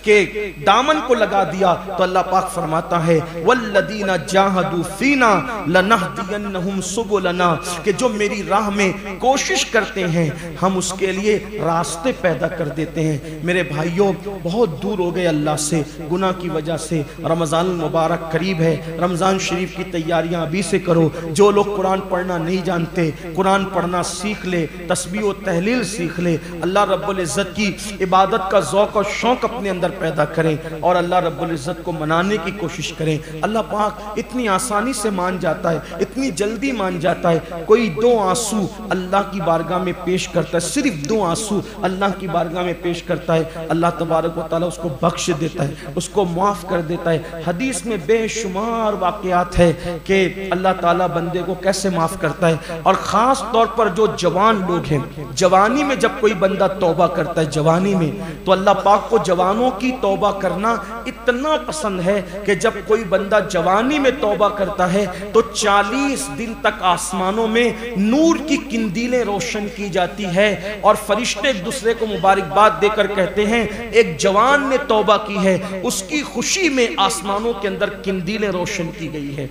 کے دامن کو لگا دیا تو اللہ پاک فرماتا ہے والذین جاہدوا فینا لنہدینہم سبلنا، کہ جو میری راہ میں کوشش کرتے ہیں ہم اس کے لیے راستے پیدا کر دیتے ہیں۔ میرے بھائیوں بہت دور ہو گئے اللہ سے گناہ کی وجہ سے۔ رمضان المبارک قریب ہے، رمضان شریف کی تیاریاں ابھی سے کرو۔ جو لوگ قرآن پڑھنا نہیں جانتے قرآن پڑھنا سیکھ لے، تسبیح و تحلیل سیکھ لے، اللہ رب العزت کی عبادت کا ذوق اور شوق اپنے اندر پیدا کریں اور اللہ رب العزت کو منانے کی کوشش کریں۔ اللہ پاک اتنی آسانی سے مان جاتا ہے، اتنی جلدی مان جاتا ہے۔ کوئی دو آنسو اللہ کی بارگاہ میں پیش کرتا ہے، صرف دو آنسو اللہ کی بارگاہ میں پیش کرتا ہے، اللہ تبارک و تعالیٰ اس کو بخش دیتا ہے، اس کو معاف کر دیتا ہے۔ حدیث میں بے شمار واقعات ہے کہ اللہ تعالیٰ بندے کو کیسے معاف کرتا ہے، اور خاص طور پر جو جوان لوگ ہیں، جوانی میں جب کوئی بندہ توبہ کرتا ہے جوانی میں، تو اللہ پاک کو جوانوں کی توبہ کرنا اتنا پسند ہے کہ جب کوئی بندہ جوانی میں توبہ کرتا ہے تو 40 دن تک آسمانوں میں نور کی قندیلیں روشن کی جاتی ہے، اور فرشتے ایک دوسرے کو مبارکباد دے کر کہتے ہیں ایک جوان نے توبہ کی ہے، اس کی خوشی میں آسمانوں کے اندر قندیلیں روشن کی گئی ہے۔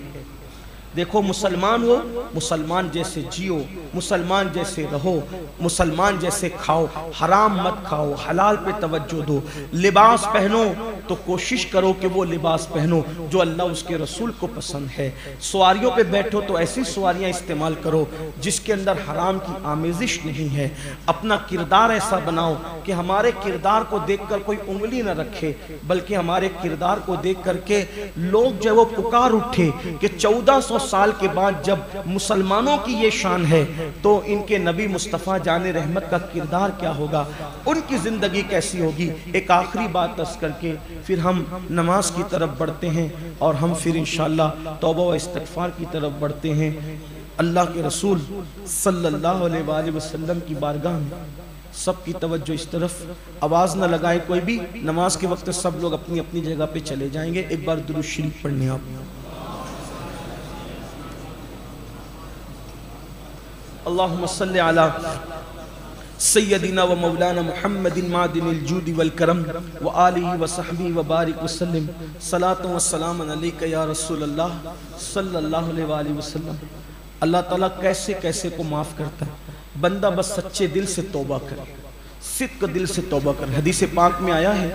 دیکھو مسلمان ہو، مسلمان جیسے جیو، مسلمان جیسے رہو، مسلمان جیسے کھاؤ، حرام مت کھاؤ، حلال پہ توجہ دو۔ لباس پہنو تو کوشش کرو کہ وہ لباس پہنو جو اللہ اس کے رسول کو پسند ہے۔ سواریوں پہ بیٹھو تو ایسی سواریاں استعمال کرو جس کے اندر حرام کی آمیزش نہیں ہے۔ اپنا کردار ایسا بناؤ کہ ہمارے کردار کو دیکھ کر کوئی انگلی نہ رکھے، بلکہ ہمارے کردار کو دیکھ کر کے لوگ جو وہ پکار اٹھے کہ 1400 سال کے بعد جب مسلمانوں کی یہ شان ہے تو ان کے نبی مصطفیٰ جان رحمت کا کردار کیا ہوگا، ان کی زندگی کیسی ہوگی۔ ایک آخری بات عرض کر کے پھر ہم نماز کی طرف بڑھتے ہیں اور ہم پھر انشاءاللہ توبہ و استغفار کی طرف بڑھتے ہیں۔ اللہ کے رسول صلی اللہ علیہ وآلہ وسلم کی بارگاہ میں سب کی توجہ اس طرف، آواز نہ لگائے کوئی بھی، نماز کے وقت سب لوگ اپنی اپنی جگہ پہ چلے جائیں گے۔ ایک بار درود شریف پڑھنے آپ۔ اللہم صلی علی سیدنا و مولانا محمد معدن الجود والکرم و آلہ و صحبہ و بارک وسلم، صلاۃ و سلام علیکہ یا رسول اللہ صلی اللہ علیہ وآلہ وسلم۔ اللہ تعالیٰ کیسے کیسے کو معاف کرتا ہے، بندہ بس سچے دل سے توبہ کرے، صدق دل سے توبہ کرے۔ حدیث پاک میں آیا ہے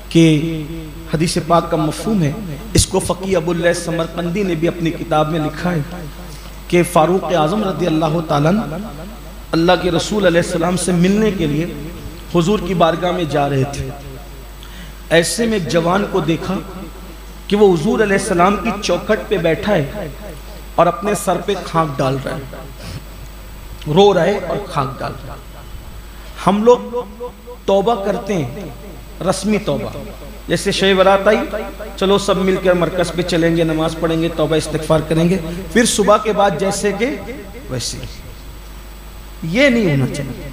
کہ حدیث پاک کا مفہوم ہے، اس کو فقیہ ابو اللیث سمرقندی نے بھی اپنی کتاب میں لکھا ہے کہ فاروق اعظم رضی اللہ تعالیٰ اللہ کے رسول علیہ السلام سے ملنے کے لیے حضور کی بارگاہ میں جا رہے تھے۔ ایسے میں ایک جوان کو دیکھا کہ وہ حضور علیہ السلام کی چوکھٹ پہ بیٹھا ہے اور اپنے سر پہ خاک ڈال رہا ہے، رو رہا ہے اور خاک ڈال رہا ہے۔ ہم لوگ توبہ کرتے ہیں، رسمی توبہ، جیسے شب برات آئی چلو سب مل کر مرکز پہ چلیں گے، نماز پڑھیں گے، توبہ استغفار کریں گے، پھر صبح کے بعد جیسے کہ ویسے۔ یہ نہیں ہونا چاہیے۔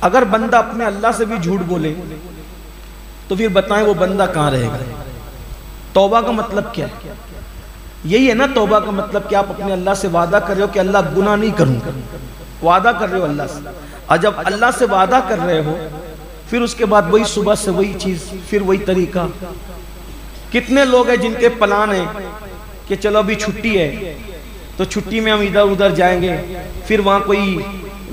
اگر بندہ اپنے اللہ سے بھی جھوٹ بولے تو پھر بتائیں وہ بندہ کہاں رہے گا۔ توبہ کا مطلب کیا ہے؟ یہی ہے نا توبہ کا مطلب کہ آپ اپنے اللہ سے وعدہ کر رہے ہو کہ اللہ گناہ نہیں کروں گا، وعدہ کر رہے ہو اللہ سے، اور جب اللہ سے وعدہ کر رہے ہو پھر اس کے بعد وہی صبح سے وہی چیز، پھر وہی طریقہ. کتنے لوگ ہیں جن کے پلان ہیں کہ چلو ابھی چھٹی ہے تو چھٹی میں ہم ادھر ادھر جائیں گے، پھر وہاں کوئی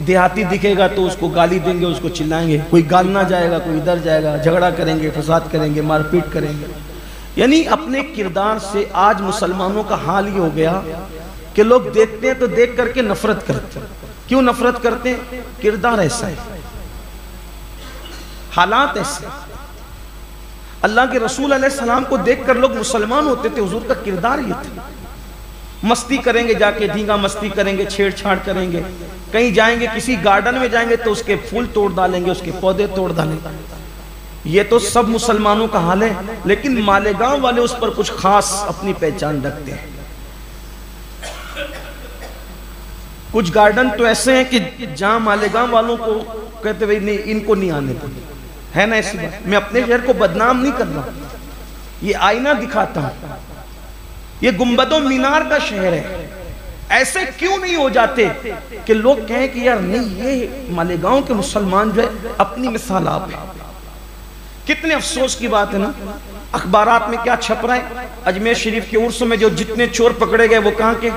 دیہاتی دکھے گا تو اس کو گالی دیں گے، اس کو چلائیں گے، کوئی گالنا جائے گا، کوئی ادھر جائے گا، جھگڑا کریں گے، فساد کریں گے، مار پیٹ کریں گے. یعنی اپنے کردار سے آج مسلمانوں کا حال یہ ہو گیا کہ لوگ دیکھتے ہیں تو دیکھ کر کے نفرت کرتے ہیں. کیوں نفرت کرتے ہیں؟ کردار ایسا ہے، حالات ایسے. اللہ کے رسول علیہ السلام کو دیکھ کر لوگ مسلمان ہوتے تھے، حضور کا کردار یہ تھا. مستی کریں گے، جا کے دھینگا مستی کریں گے، چھیڑ چھاڑ کریں گے، کہیں جائیں گے کسی گارڈن میں جائیں گے تو اس کے پھول توڑ ڈالیں گے، اس کے پودے توڑ ڈالیں گے. یہ تو سب مسلمانوں کا حال ہے، لیکن مالیگاؤں والے اس پر کچھ خاص اپنی پہچان رکھتے ہیں. کچھ گارڈن تو ایسے ہیں کہ جہاں مالیگاؤں والوں کو کہتے ہیں نہیں ان کو نہیں آنے دیں، ہے نا ایسی بات. میں اپنے شہر کو بدنام نہیں کر رہا، یہ آئینہ دکھاتا ہوں. یہ گنبد و مینار کا شہر ہے. ایسے کیوں نہیں ہو جاتے کہ لوگ کہیں کہ یار نہیں یہ مالیگاؤں کے مسلمان جو ہے اپنی مثال آپ ہیں. کتنے افسوس کی بات ہے نا، اخبارات میں کیا چھپ رہا ہے، اجمیر شریف کے عرس میں جو جتنے چور پکڑے گئے وہ کہاں کے.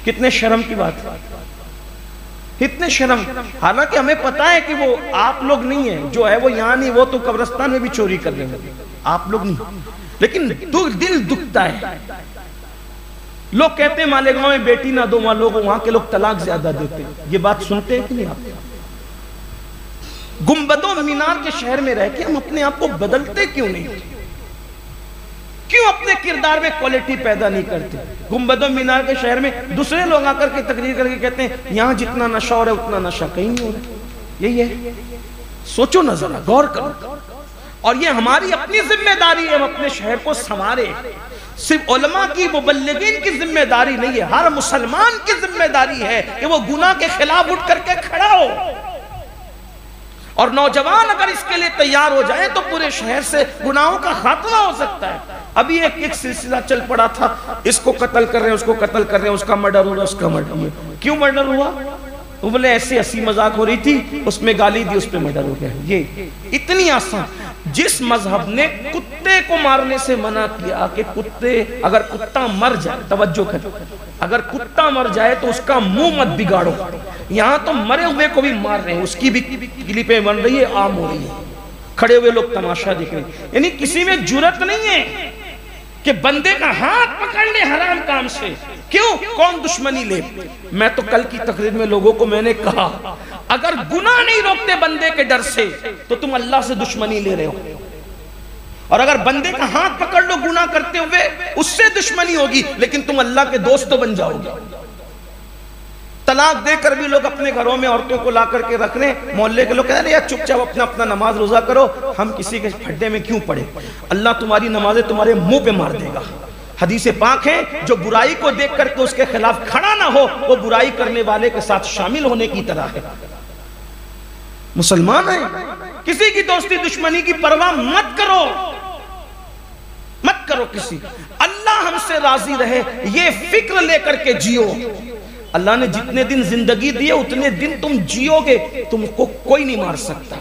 کتنے شرم کی بات ہے، اتنے شرم. حالانکہ ہمیں پتا ہے کہ وہ آپ لوگ نہیں ہیں، جو ہے وہ یہاں نہیں، وہ تو قبرستان میں بھی چوری کر رہے ہیں، آپ لوگ نہیں. لیکن دل دکھتا ہے. لوگ کہتے ہیں مالیگاؤں میں بیٹی نہ دو، وہاں کے لوگ طلاق زیادہ دیتے ہیں. یہ بات سنتے ہیں کہ نہیں آپ؟ گنبد و مینار کے شہر میں رہ کے ہم اپنے آپ کو بدلتے کیوں نہیں؟ کیوں اپنے کردار میں کوالٹی پیدا نہیں کرتے؟ گنبد و مینار کے شہر میں دوسرے لوگ آ کر کے تقریر کر کے کہتے ہیں یہاں جتنا نشہ ہو رہا ہے اتنا نشہ کہیں نہیں ہو رہا. یہی ہے. سوچو نا ذرا، غور کرو. اور یہ ہماری اپنی ذمہ داری ہے، ہم اپنے شہر کو سنوارے. صرف علماء کی، مبلغین کی ذمہ داری نہیں ہے، ہر مسلمان کی ذمہ داری ہے کہ وہ گناہ کے خلاف اٹھ کر کے کھڑا ہو. اور نوجوان اگر اس کے لیے تیار ہو جائے تو پورے شہر سے گناہوں کا خاتمہ ہو سکتا ہے. ابھی ایک سلسلہ چل پڑا تھا، اس کو قتل کر رہے ہیں، اس کو قتل کر رہے ہیں، اس کا مرڈر ہو رہا، اس کا مرڈر ہوا. کیوں مرڈر ہوا؟ وہ بولے ایسے ہنسی مذاق ہو رہی تھی، اس میں گالی دی، اس پہ مرڈر ہو گیا. یہ اتنی آسان. جس مذہب نے کتے کو مارنے سے منع کیا کہ اگر کتا مر جائے، توجہ کرو، اگر کتا مر جائے تو اس کا منہ مت بگاڑو. یہاں تو مرے ہوئے کو بھی مار رہے ہیں، اس کی بھی کلپیں بن رہی ہے، عام ہو رہی ہے، کھڑے ہوئے لوگ تماشا دیکھ رہے ہیں. یعنی کسی میں جرت نہیں ہے کہ بندے کا ہاتھ پکڑ لے حرام کام سے. کیوں؟ کون دشمنی لے. میں تو کل کی تقریر میں لوگوں کو میں نے کہا اگر گناہ نہیں روکتے بندے کے ڈر سے تو تم اللہ سے دشمنی لے رہے ہو، اور اگر بندے کا ہاتھ پکڑ لو گناہ کرتے ہوئے اس سے دشمنی ہوگی، لیکن تم اللہ کے دوست بن جاؤ گے. طلاق دے کر بھی لوگ اپنے گھروں میں عورتوں کو لا کر کے رکھ رہے ہیں. محلے کے لوگ کہہ رہے ہیں یار چپ چاپ اپنا اپنا نماز روزہ کرو، ہم کسی کے پھڈے میں کیوں پڑے. اللہ تمہاری نمازیں تمہارے منہ پہ مار دے گا. حدیث پاک ہے جو برائی کو دیکھ کر کے اس کے خلاف کھڑا نہ ہو وہ برائی کرنے والے کے ساتھ شامل ہونے کی طرح ہے. مسلمان ہیں، کسی کی دوستی دشمنی کی پرواہ مت کرو، مت کرو کسی. اللہ ہم سے راضی رہے یہ فکر لے کر کے جیو. اللہ نے جتنے دن زندگی دیے اتنے دن تم جیو گے، تم کو کوئی نہیں مار سکتا.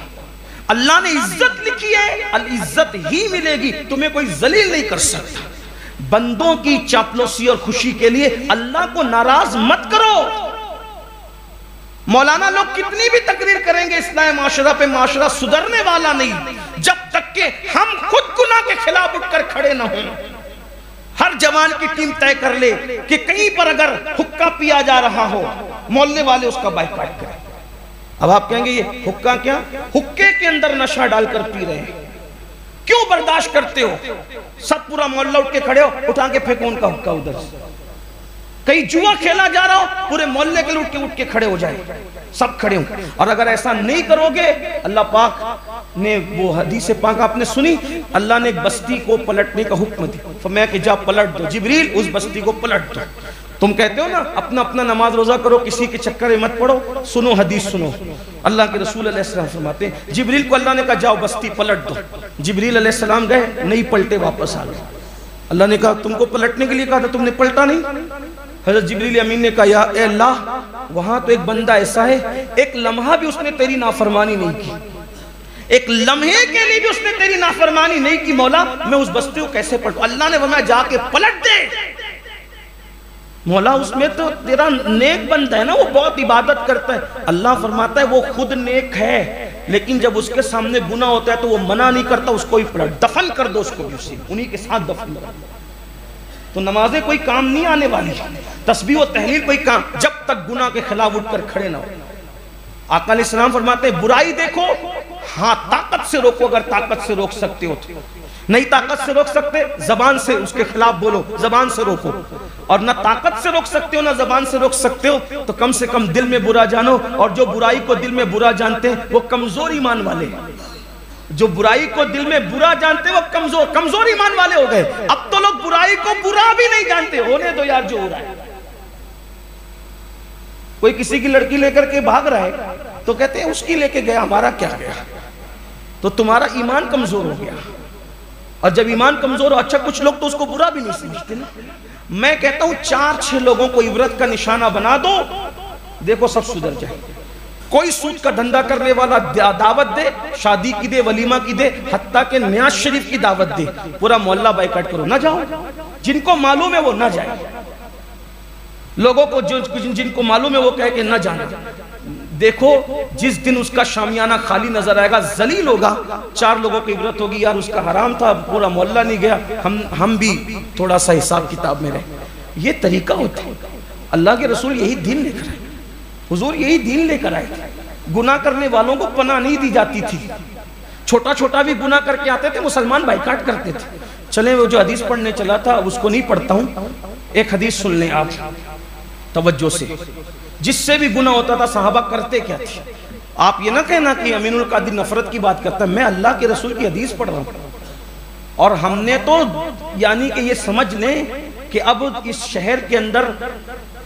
اللہ نے عزت لکھی ہے، العزت ہی ملے گی، تمہیں کوئی ذلیل نہیں کر سکتا. بندوں کی چاپلوسی اور خوشی کے لیے اللہ کو ناراض مت کرو. مولانا لوگ کتنی بھی تقریر کریں گے اسلامی معاشرہ پہ، معاشرہ سدھرنے والا نہیں جب تک کہ ہم خود گناہ کے خلاف اٹھ کر کھڑے نہ ہوں. ہر جوان کی ٹیم طے کر لے کہ کہیں پر اگر حقہ پیا جا رہا ہو محلے والے اس کا بائیکاٹ کریں. اب آپ کہیں گے یہ حقہ کیا؟ حقے کے اندر نشہ ڈال کر پی رہے ہیں، کیوں برداشت کرتے ہو؟ سب پورا محلہ اٹھ کے کھڑے ہو، اٹھا کے پھینکو ان کا حقہ ادھر سے. کہیں جوا کھیلا جا رہا ہو پورے محلے کے لوگ اٹھ کے کھڑے ہو جائیں، سب کھڑے ہوں. اور اگر ایسا نہیں کرو گے اللہ پاک نے وہ حدیث پاک آپ نے سنی، اللہ نے ایک بستی کو پلٹنے کا حکم دیا، فرمایا کہ جا پلٹ دو، جبریل اس بستی کو پلٹ دو. تم کہتے ہو نا اپنا اپنا نماز روزہ کرو، کسی کے چکر میں مت پڑو. سنو حدیث سنو، اللہ کے رسول علیہ السلام فرماتے ہیں جبریل کو اللہ نے کہا جاؤ بستی پلٹ دو. جبریل علیہ السلام گئے، نہیں پلٹے، واپس آ گئے. اللہ نے کہا تم کو پلٹنے کے لیے کہا تھا، تم نے پلٹا نہیں. حضرت جبریل امین نے کہا یا اے اللہ وہاں تو ایک بندہ ایسا ہے ایک لمحہ بھی اس نے تیری نافرمانی نہیں کی، ایک لمحے کے لیے بھی اس نے تیری نافرمانی نہیں کی، مولا میں اس بستی کو کیسے پلٹوں؟ اللہ نے فرمایا جا کے پلٹ دے۔ مولا اس میں تو تیرا نیک بندہ ہے نا، وہ بہت عبادت کرتا ہے۔ اللہ فرماتا ہے وہ خود نیک ہے، لیکن جب اس کے سامنے گناہ ہوتا ہے تو وہ منع نہیں کرتا، اس کو ہی پلٹ، دفن کر دو اس کو بھی، اسی انہی کے ساتھ دفن کر دو۔ تو نمازیں کوئی کام نہیں آنے والی، تسبیح و تحلیل کوئی کام، جب تک گناہ کے خلاف اٹھ کر کھڑے نہ ہو۔ آقا علیہ السلام فرماتے ہیں برائی دیکھو، ہاں طاقت سے روکو، اگر طاقت سے روک سکتے ہو تو، نہیں طاقت سے روک سکتے زبان سے اس کے خلاف بولو، زبان سے روکو، اور نہ طاقت سے روک سکتے ہو نہ زبان سے روک سکتے ہو تو کم سے کم دل میں برا جانو، اور جو برائی کو دل میں برا جانتے ہیں وہ کمزور ایمان والے ہیں، جو برائی کو دل میں برا جانتے ہیں وہ کمزور ایمان والے ہو گئے۔ اب تو لوگ برائی کو برا بھی نہیں جانتے، ہونے دو یار جو ہو رہا ہے۔ کوئی کسی کی لڑکی لے کر کے بھاگ رہا ہے تو کہتے ہیں اس کی لے کے گیا، ہمارا کیا گیا؟ تو تمہارا ایمان کمزور ہو گیا، اور جب ایمان کمزور ہو، اچھا کچھ لوگ تو اس کو برا بھی نہیں سمجھتے نا۔ میں کہتا ہوں 4-6 لوگوں کو عبرت کا نشانہ بنا دو، دیکھو سب سدھر جائے۔ کوئی سود کا دھندا کرنے والا دعوت دے، شادی کی دے، ولیمہ کی دے، حتیٰ کہ نیاز شریف کی دعوت دے، پورا محلہ بائیکاٹ کرو، نہ جاؤ۔ جن کو معلوم ہے وہ نہ جائے، لوگوں کو جن کو معلوم ہے وہ کہے کہ نہ جانا۔ دیکھو جس دن اس کا شامیانہ خالی نظر آئے گا، ذلیل ہوگا، 4 لوگوں کی عبرت ہوگی، یار اس کا حرام تھا، پورا محلہ نہیں گیا، ہم بھی تھوڑا سا حساب کتاب میں رہے۔ یہ طریقہ ہوتا ہے۔ اللہ کے رسول یہی دین لے کر آئے، حضور یہی دین لے کر آئے تھے۔ گناہ کرنے والوں کو پناہ نہیں دی جاتی تھی، چھوٹا چھوٹا بھی گناہ کر کے آتے تھے مسلمان بائیکاٹ کرتے تھے۔ چلیں وہ جو حدیث پڑھنے چلا تھا اس کو نہیں پڑھتا ہوں، ایک حدیث سن لیں آپ توجہ سے۔ جس سے بھی گناہ ہوتا تھا صحابہ کرتے کیا تھے؟ آپ یہ نہ کہنا کہ امین القادری نفرت کی بات کرتا ہے، میں اللہ کے رسول کی حدیث پڑھ رہا ہوں، اور ہم نے تو یعنی کہ یہ سمجھ لیں کہ اب اس شہر کے اندر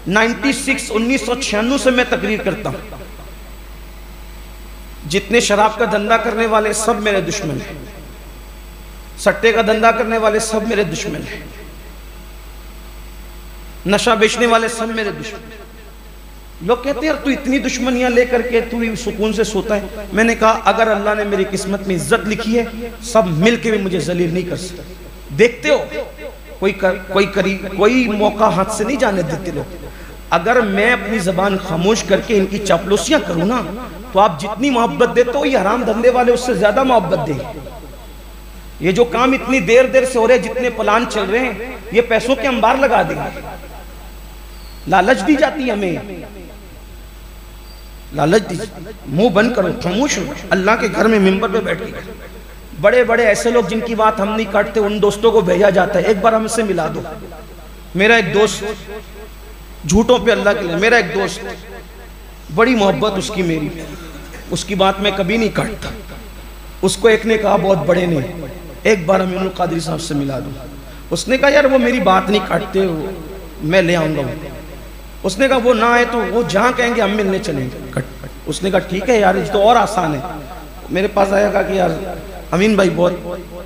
1996 سے میں تقریر کرتا ہوں، جتنے شراب کا دھندا کرنے والے سب میرے دشمن ہیں، سٹے کا دھندا کرنے والے سب میرے دشمن ہیں، نشہ بیچنے والے سب میرے دشمن ہیں۔ لوگ کہتے ہیں یار تو اتنی دشمنیاں لے کر کے تو سکون سے سوتا ہے۔ میں نے کہا اگر اللہ نے میری قسمت میں عزت لکھی ہے، سب مل کے بھی مجھے ذلیل نہیں کر سکتے۔ دیکھتے ہو کوئی موقع ہاتھ سے نہیں جانے دیتے لوگ۔ اگر میں اپنی زبان خاموش کر کے ان کی چاپلوسیاں کروں نا تو آپ جتنی محبت دیتے ہو یہ حرام دھندے والے اس سے زیادہ محبت دیں۔ یہ جو کام اتنی دیر سے ہو رہے، جتنے پلان چل رہے ہیں، یہ پیسوں کے انبار لگا دیں گے۔ لالچ دی جاتی ہے ہمیں، لالچ دی، منہ بند کرو، خاموش ہو۔ اللہ کے گھر میں منبر پہ بیٹھ کے بڑے بڑے ایسے لوگ جن کی بات ہم نہیں کاٹتے، ان دوستوں کو بھیجا جاتا ہے ایک بار ہم سے ملا دو۔ میرا ایک دوست، جھوٹوں پہ اللہ کے لیے، میرا ایک دوست، بڑی محبت اس کی میری، اس کی بات میں کبھی نہیں کاٹتا۔ اس کو ایک نے کہا بہت بڑے نے، ایک بار امین القادری صاحب سے ملا دو۔ اس نے کہا یار وہ میری بات نہیں کاٹتے، میں لے آؤں گا۔ اس نے کہا وہ نہ آئے تو وہ جہاں کہیں گے ہم ملنے چلیں گے۔ اس نے کہا ٹھیک ہے یار، یہ تو اور آسان ہے۔ میرے پاس آیا کہا کہ یار امین بھائی بہت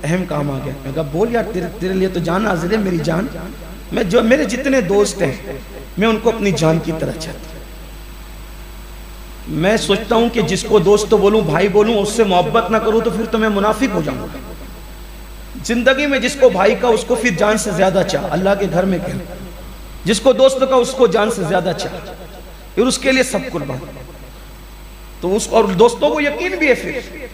اہم کام آ گیا۔ میں کہا بول یار، تیرے لیے تو جان حاضر ہے میری جان۔ میرے جتنے دوست ہیں میں ان کو اپنی جان کی طرح چاہتا ہوں۔ میں سوچتا ہوں کہ جس کو دوست تو بولوں، بھائی بولوں، اس سے محبت نہ کروں تو پھر تو میں منافق ہو جاؤں گا۔ زندگی میں جس کو بھائی کا اس کو پھر جان سے زیادہ چاہ، اللہ کے گھر میں کہنا، جس کو دوست کا اس کو جان سے زیادہ چاہ، پھر اس کے لیے سب قربان۔ تو اس اور دوستوں کو یقین بھی ہے، پھر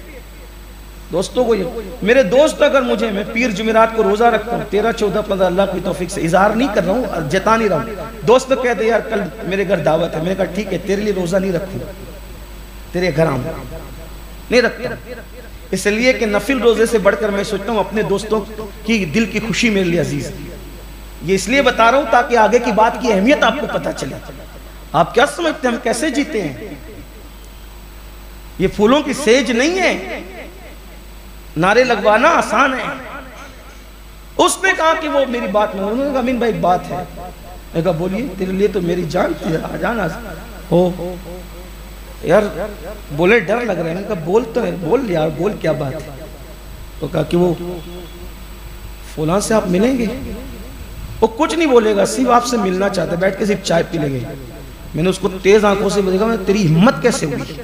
دوستوں کو میرے دوست اگر مجھے، میں پیر جمعرات کو روزہ رکھتا ہوں 13 14 15 اللہ کی توفیق سے، اظہار نہیں کر رہا ہوں، جتا نہیں رہا ہوں، دوست تو کہہ دے یار کل میرے گھر دعوت ہے، میں نے کہا ٹھیک ہے تیرے لیے روزہ نہیں رکھوں، تیرے گھر آؤں، نہیں رکھتا، اس لیے کہ نفل روزے سے بڑھ کر میں سوچتا ہوں اپنے دوستوں کی دل کی خوشی میرے لیے عزیز ہے۔ یہ اس لیے بتا رہا ہوں تاکہ آگے کی بات کی اہمیت آپ کو پتہ چلے۔ آپ کیا سمجھتے ہیں ہم کیسے جیتے ہیں؟ یہ پھولوں کی سیج نہیں ہے، نعرے لگوانا آسان ہے۔ اس نے کہا کہ وہ میری بات میں، انہوں نے کہا امین بھائی بات ہے۔ میں کہا بولیے، تیرے لیے تو میری جان تھی، جان ہو یار، بولے ڈر لگ رہا ہے۔ میں کہا بول تو ہے، بول یار، بول کیا بات ہے؟ تو کہا کہ وہ فلاں سے آپ ملیں گے؟ وہ کچھ نہیں بولے گا، صرف آپ سے ملنا چاہتا ہے، بیٹھ کے صرف چائے پی لیں گے۔ میں نے اس کو تیز آنکھوں سے دیکھا، میں تیری ہمت کیسے ہوئی،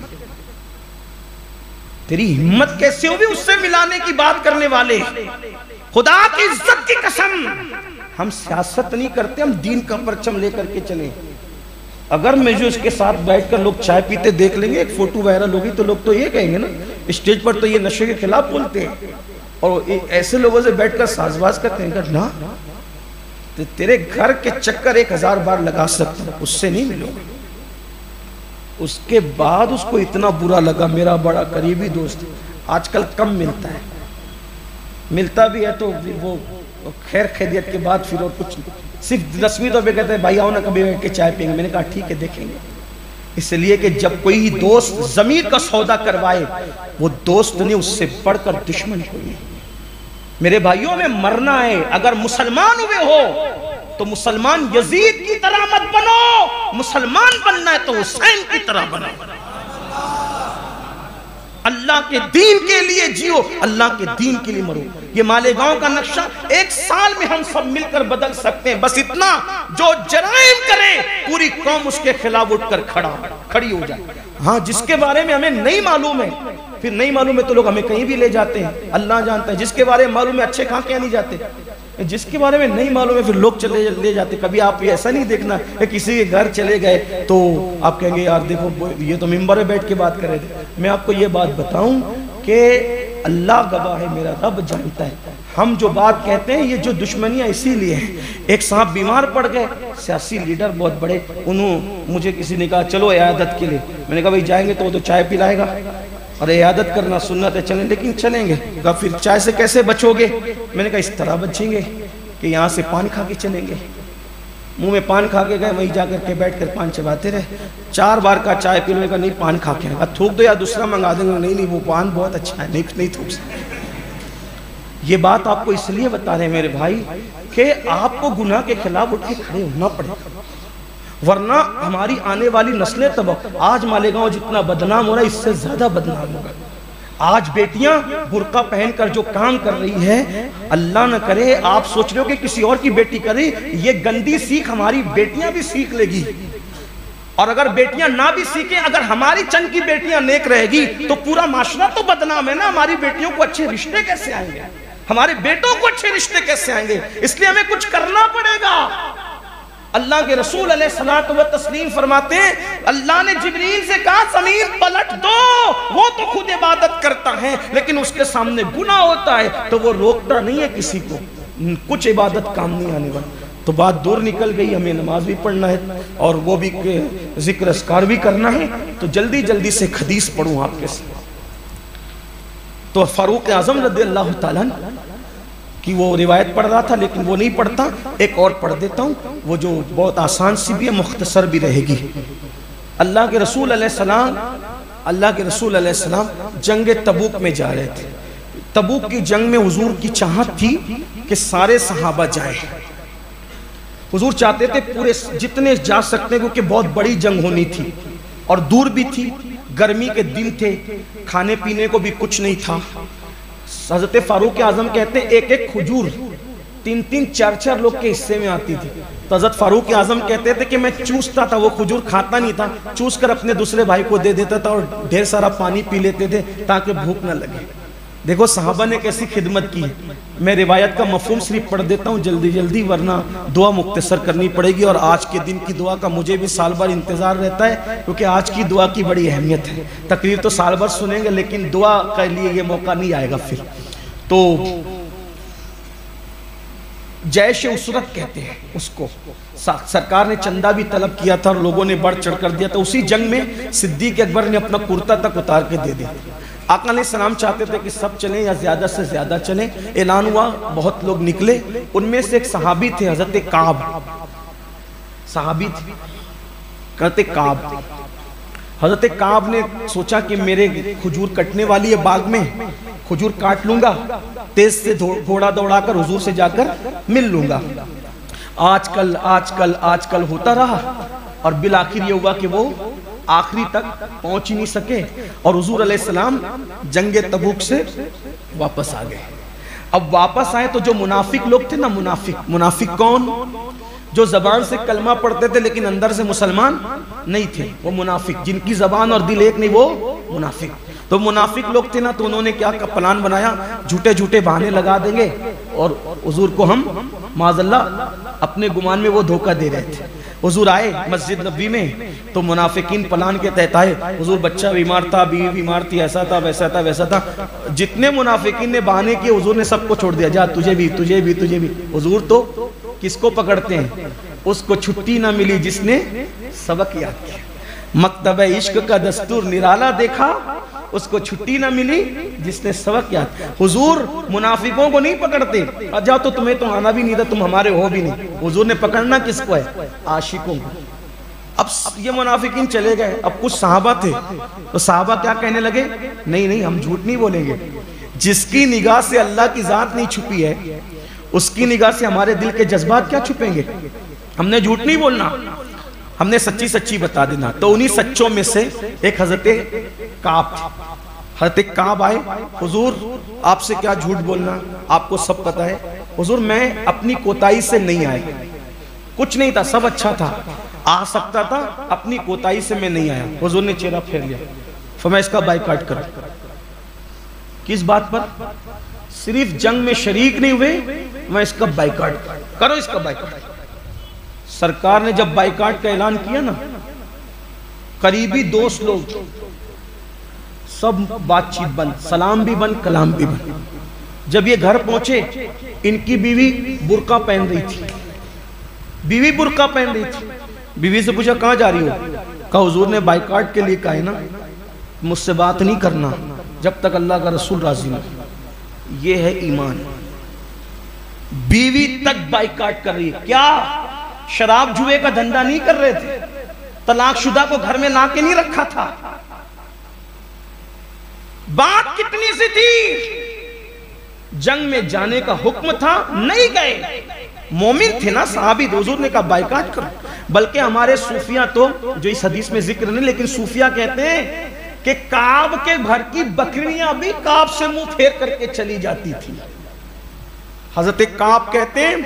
تیری ہمت کیسے ہوئی اس سے ملانے کی بات کرنے والے. خدا کی عزت کی قسم، ہم سیاست نہیں کرتے، ہم دین کا پرچم لے کر کے چلیں. اگر مجھے اس کے ساتھ بیٹھ کر لوگ چائے پیتے دیکھ لیں گے، ایک فوٹو وائرل ہوگی تو لوگ تو یہ کہیں گے نا، اسٹیج پر تو یہ نشے کے خلاف بولتے ہیں، اور ایسے لوگوں سے بیٹھ کر ساز باز کرتے ہیں. نا تیرے گھر کے چکر 1000 بار لگا سکتا ہوں، اس سے نہیں ملو گا. اس کے بعد اس کو اتنا برا لگا، میرا بڑا قریبی دوست، آج کل کم ملتا ہے، ملتا بھی ہے تو وہ خیر خیریت کے بعد پھر اور کچھ نہیں، صرف رسمی طور پہ کہتے ہیں بھائی آؤ نا کبھی بیٹھ کے چائے پئیں گے. میں نے کہا ٹھیک ہے دیکھیں گے. اس لیے کہ جب کوئی دوست ضمیر کا سودا کروائے، وہ دوست نہیں، اس سے بڑھ کر دشمن کوئی نہیں. میرے بھائیوں میں مرنا ہے. اگر مسلمان ہوئے ہو تو مسلمان یزید کی طرح مت بنو، مسلمان بننا ہے تو حسین کی طرح بنو. اللہ کے دین کے لیے جیو، اللہ کے دین کے لیے مرو. یہ مالیگاؤں کا نقشہ 1 سال میں ہم سب مل کر بدل سکتے ہیں. بس اتنا، جو جرائم کرے پوری قوم اس کے خلاف اٹھ کر کھڑی ہو جائے. ہاں جس کے بارے میں ہمیں نہیں معلوم ہے، پھر نہیں معلوم ہے تو لوگ ہمیں کہیں بھی لے جاتے ہیں، اللہ جانتا ہے. جس کے بارے میں معلوم ہے اچھے کھا کے نہیں جاتے، جس کے بارے میں نہیں معلوم ہے پھر لوگ چلے لے جاتے. کبھی آپ ایسا نہیں دیکھنا کہ کسی کے گھر چلے گئے تو آپ کہیں گے یار دیکھو یہ تو ممبر میں بیٹھ کے بات کر رہے تھے. میں آپ کو یہ بات بتاؤں کہ اللہ گواہ ہے، میرا رب جانتا ہے. ہم جو بات کہتے ہیں، یہ جو دشمنیاں اسی لیے ہیں. ایک صاحب بیمار پڑ گئے، سیاسی لیڈر بہت بڑے، مجھے کسی نے کہا چلو عیادت کے لیے. میں نے کہا بھائی جائیں گے تو وہ تو چائے پلائے گا، اور عیادت کرنا سنت ہے، چلیں لیکن چلیں گے. کہا پھر چائے سے کیسے بچو گے؟ میں نے کہا اس طرح بچیں گے کہ یہاں سے پان کھا کے چلیں گے. منہ میں پان کھا کے گئے، وہیں جا کر کے بیٹھ کر پان چباتے رہے. 4 بار کا چائے پینے کا، نہیں پان کھا کے تھوک دو یا دوسرا منگا دیں گے. نہیں وہ پان بہت اچھا ہے، نہیں تھوک سکتے. یہ بات آپ کو اس لیے بتا رہے ہیں میرے بھائی کہ آپ کو گناہ کے خلاف اٹھ کے کھڑے ہونا پڑے گا، ورنہ ہماری آنے والی نسلیں تباہ. آج مالیگاؤں جتنا بدنام ہو رہا ہے، اس سے زیادہ بدنام ہوگا. آج بیٹیاں برقع پہن کر جو کام کر رہی ہے، اللہ نہ کرے آپ سوچ رہے ہو کہ کسی اور کی بیٹی کرے، یہ گندی سیکھ ہماری بیٹیاں بھی سیکھ لے گی. اور اگر بیٹیاں نہ بھی سیکھیں، اگر ہماری چند کی بیٹیاں نیک رہے گی تو پورا معاشرہ تو بدنام ہے نا. ہماری بیٹیوں کو اچھے رشتے کیسے آئیں گے؟ ہمارے بیٹوں کو اچھے رشتے کیسے آئیں گے؟ اس لیے ہمیں کچھ کرنا پڑے گا. اللہ کے رسول علیہ الصلوۃ والتسلیم فرماتے ہیں، اللہ نے جبریل سے کہا زمین پلٹ دو، وہ تو خود عبادت کرتا ہے لیکن اس کے سامنے گناہ ہوتا ہے تو وہ روکتا نہیں ہے کسی کو، کچھ عبادت کام نہیں آنے والی. تو بات دور نکل گئی، ہمیں نماز بھی پڑھنا ہے اور وہ بھی ذکر اذکار بھی کرنا ہے. تو جلدی جلدی سے حدیث پڑھوں آپ کے ساتھ. تو فاروق اعظم رضی اللہ تعالیٰ کہ وہ روایت پڑھ رہا تھا لیکن وہ نہیں پڑھتا، ایک اور پڑھ دیتا ہوں، وہ جو بہت آسان سی بھی ہے، مختصر بھی رہے گی. اللہ کے رسول علیہ السلام جنگ تبوک میں جا رہے تھے. تبوک کی جنگ میں حضور کی چاہت تھی کہ سارے صحابہ جائیں. حضور چاہتے تھے پورے جتنے جا سکتے ہیں، کیونکہ بہت بڑی جنگ ہونی تھی اور دور بھی تھی، گرمی کے دن تھے، کھانے پینے کو بھی کچھ نہیں تھا. حضرت فاروق اعظم کہتے ہیں ایک کھجور 3-3 4-4 لوگ کے حصے میں آتی تھی. تو حضرت فاروق اعظم کہتے تھے کہ میں چوستا تھا، وہ کھجور کھاتا نہیں تھا، چوس کر اپنے دوسرے بھائی کو دے دیتا تھا اور ڈھیر سارا پانی پی لیتے تھے تاکہ بھوک نہ لگے. دیکھو صحابہ نے کیسی خدمت کی. میں روایت کا مفہوم صرف پڑھ دیتا ہوں جلدی جلدی، ورنہ دعا مختصر کرنی پڑے گی. اور آج کے دن کی دعا کا مجھے بھی سال بھر انتظار رہتا ہے، کیونکہ آج کی دعا کی بڑی اہمیت ہے. تقریر تو سال بھر سنیں گے لیکن دعا کے لیے یہ موقع نہیں آئے گا پھر. تو جیش اسرت کہتے ہیں اس کو. سرکار نے چندہ بھی طلب کیا تھا اور لوگوں نے بڑھ چڑھ کر دیا تھا. اسی جنگ میں صدیق اکبر نے اپنا کرتا تک اتار کے دے دیا. آقا علیہ السلام چاہتے تھے کہ سب چلیں یا زیادہ سے زیادہ چلیں. اعلان ہوا، بہت لوگ نکلے. ان میں سے ایک صحابی تھے حضرت کعب، صحابی تھے کہتے کعب. حضرت کعب نے سوچا کہ میرے کھجور کٹنے والی ہے باغ میں، کھجور کاٹ لوں گا، تیز سے گھوڑا دوڑا کر حضور سے جا کر مل لوں گا. آج کل ہوتا رہا اور بالآخر یہ ہوا کہ وہ آخری تک پہنچ ہی نہیں سکے اور حضور علیہ السلام جنگ تبوک سے واپس آ گئے. اب واپس آئے تو جو منافق لوگ تھے نا، منافق کون؟ جو زبان سے کلمہ پڑھتے تھے لیکن اندر سے مسلمان نہیں تھے، وہ منافق، جن کی زبان اور دل ایک نہیں وہ منافق۔ تو منافق لوگ تھے نا، تو انہوں نے کیا پلان بنایا، جھوٹے جھوٹے بہانے لگا دیں گے اور حضور کو ہم معاذ اللہ اپنے گمان میں وہ دھوکہ دے رہے تھے۔ حضور آئے مسجد نبوی میں تو منافقین پلان کے تحت آئے، حضور بچہ بیمار تھا، بیوی بیمار تھی، ایسا تھا ویسا تھا ویسا تھا، جتنے منافقین نے بہانے کیے حضور نے سب کو چھوڑ دیا، جا تجھے بھی تجھے بھی تجھے بھی۔ حضور تو کس کو پکڑتے ہیں؟ اس کو چھٹی نہ ملی جس نے سبق یاد کیا، مکتب عشق کا دستور نرالا دیکھا، اس کو چھٹی نہ ملی جس نے سبق یاد۔ حضور منافقوں کو نہیں پکڑتے، جا تو تمہیں تو آنا بھی نہیں تھا، تم ہمارے ہو بھی نہیں۔ حضور نے پکڑنا کس کو ہے؟ عاشقوں کو۔ اب یہ منافقین چلے گئے، اب کچھ صحابہ تھے تو صحابہ کیا کہنے لگے، نہیں نہیں ہم جھوٹ نہیں بولیں گے، جس کی نگاہ سے اللہ کی ذات نہیں چھپی ہے اس کی نگاہ سے ہمارے دل کے جذبات کیا چھپیں گے، ہم نے جھوٹ نہیں بولنا، ہم نے سچی سچی بتا دینا۔ تو انہی سچوں میں سے ایک حضرت کعب تھے۔ حضرت کعب آئے، حضور آپ سے کیا جھوٹ بولنا، آپ کو سب پتا ہے۔ حضور میں اپنی کوتاہی سے نہیں آئے، کچھ نہیں تھا، سب اچھا تھا، آ سکتا تھا، اپنی کوتاہی سے میں نہیں آیا۔ حضور نے چہرہ پھیر لیا، فرمایا اس کا بائیکاٹ کرو۔ کس بات پر؟ صرف جنگ میں شریک نہیں ہوئے، میں اس کا بائیکاٹ کرو، اس کا بائیکاٹ۔ سرکار نے جب بائیکاٹ کا اعلان کیا نا، قریبی دوست لوگ سب بات چیت بند، سلام بھی بند، کلام بھی بند۔ جب یہ گھر پہنچے، ان کی بیوی برقع پہن رہی تھی، بیوی برقع پہن رہی تھی۔ بیوی سے پوچھا کہاں جا رہی ہو؟ کہا حضور نے بائیکاٹ کے لیے کہا ہے نا، مجھ سے بات نہیں کرنا جب تک اللہ کا رسول راضی نہ۔ یہ ہے ایمان۔ بیوی تک بائیکاٹ کر رہی ہے، کیا شراب جوئے کا دھندا نہیں کر رہے تھے، طلاق شدہ کو گھر میں لا کے نہیں رکھا تھا۔ بات کتنی سی تھی، جنگ میں جانے کا حکم تھا، نہیں گئے، مومن تھے نا صحابی، حضور نے کہا بائیکاٹ کرو۔ بلکہ ہمارے صوفیہ تو، جو اس حدیث میں ذکر نہیں لیکن صوفیہ کہتے ہیں کہ کعب کے گھر کی بکریاں بھی کعب سے منہ پھیر کر کے چلی جاتی تھی۔ حضرت کعب کہتے ہیں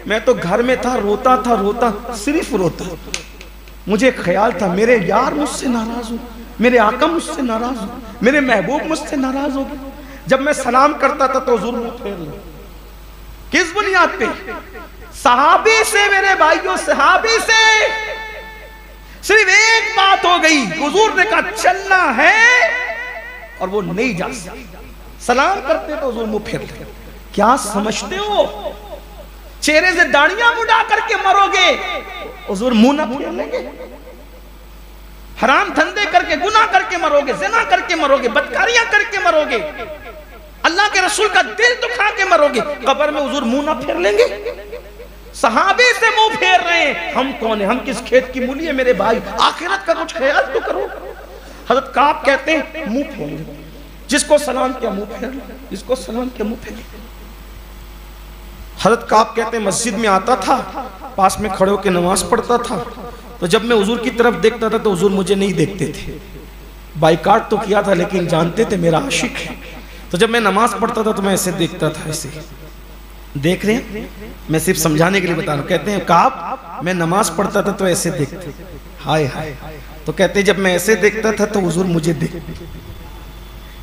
میں تو گھر میں تھا، روتا تھا، روتا صرف روتا، مجھے خیال تھا میرے یار مجھ سے ناراض ہو، میرے آقا مجھ سے ناراض ہو، میرے محبوب مجھ سے ناراض ہو گئے۔ جب میں سلام کرتا تھا تو حضور منہ پھیر لے۔ کس بنیاد پہ؟ صحابی سے، میرے بھائیوں صحابی سے صرف ایک بات ہو گئی، حضور نے کہا چلنا ہے اور وہ نہیں جا سکتا۔ سلام کرتے تو حضور منہ پھیر لے۔ کیا سمجھتے ہو چہرے سے داڑیاں مڈا کر کے مرو گے، حضور منہ نہ پھیر لیں گے؟ حرام دھندے کر کے، گناہ کر کے مرو گے، زنا کر کے مرو گے، بدکاریاں کر کے مرو گے، اللہ کے رسول کا دل دکھا کے مرو گے، قبر میں حضور منہ نہ پھیر لیں گے؟ صحابی سے منہ پھیر رہے ہیں، ہم کون ہیں؟ ہم کس کھیت کی مولی ہیں میرے بھائی؟ آخرت کا کچھ خیال تو کرو۔ حضرت کعب کہتے ہیں منہ پھیر لیں، جس کو سلام کیا منہ پھیر لیں، جس کو سلام کیا منہ پھیر لیں۔ حضرت کعب کہتے ہیں مسجد میں آتا تھا، پاس میں کھڑے ہو کے نماز پڑھتا تھا، تو جب میں حضور کی طرف دیکھتا تھا تو حضور مجھے نہیں دیکھتے تھے، بائیکاٹ تو کیا تھا لیکن جانتے تھے میرا عاشق ہے، تو جب میں نماز پڑھتا تھا تو میں ایسے دیکھتا تھا، ایسے دیکھ رہے ہیں، میں صرف سمجھانے کے لیے بتا رہا ہوں۔ کہتے ہیں کعب میں نماز پڑھتا تھا تو ایسے دیکھتے، ہائے ہائے، تو کہتے ہیں جب میں ایسے دیکھتا تھا تو حضور مجھے دیکھتے،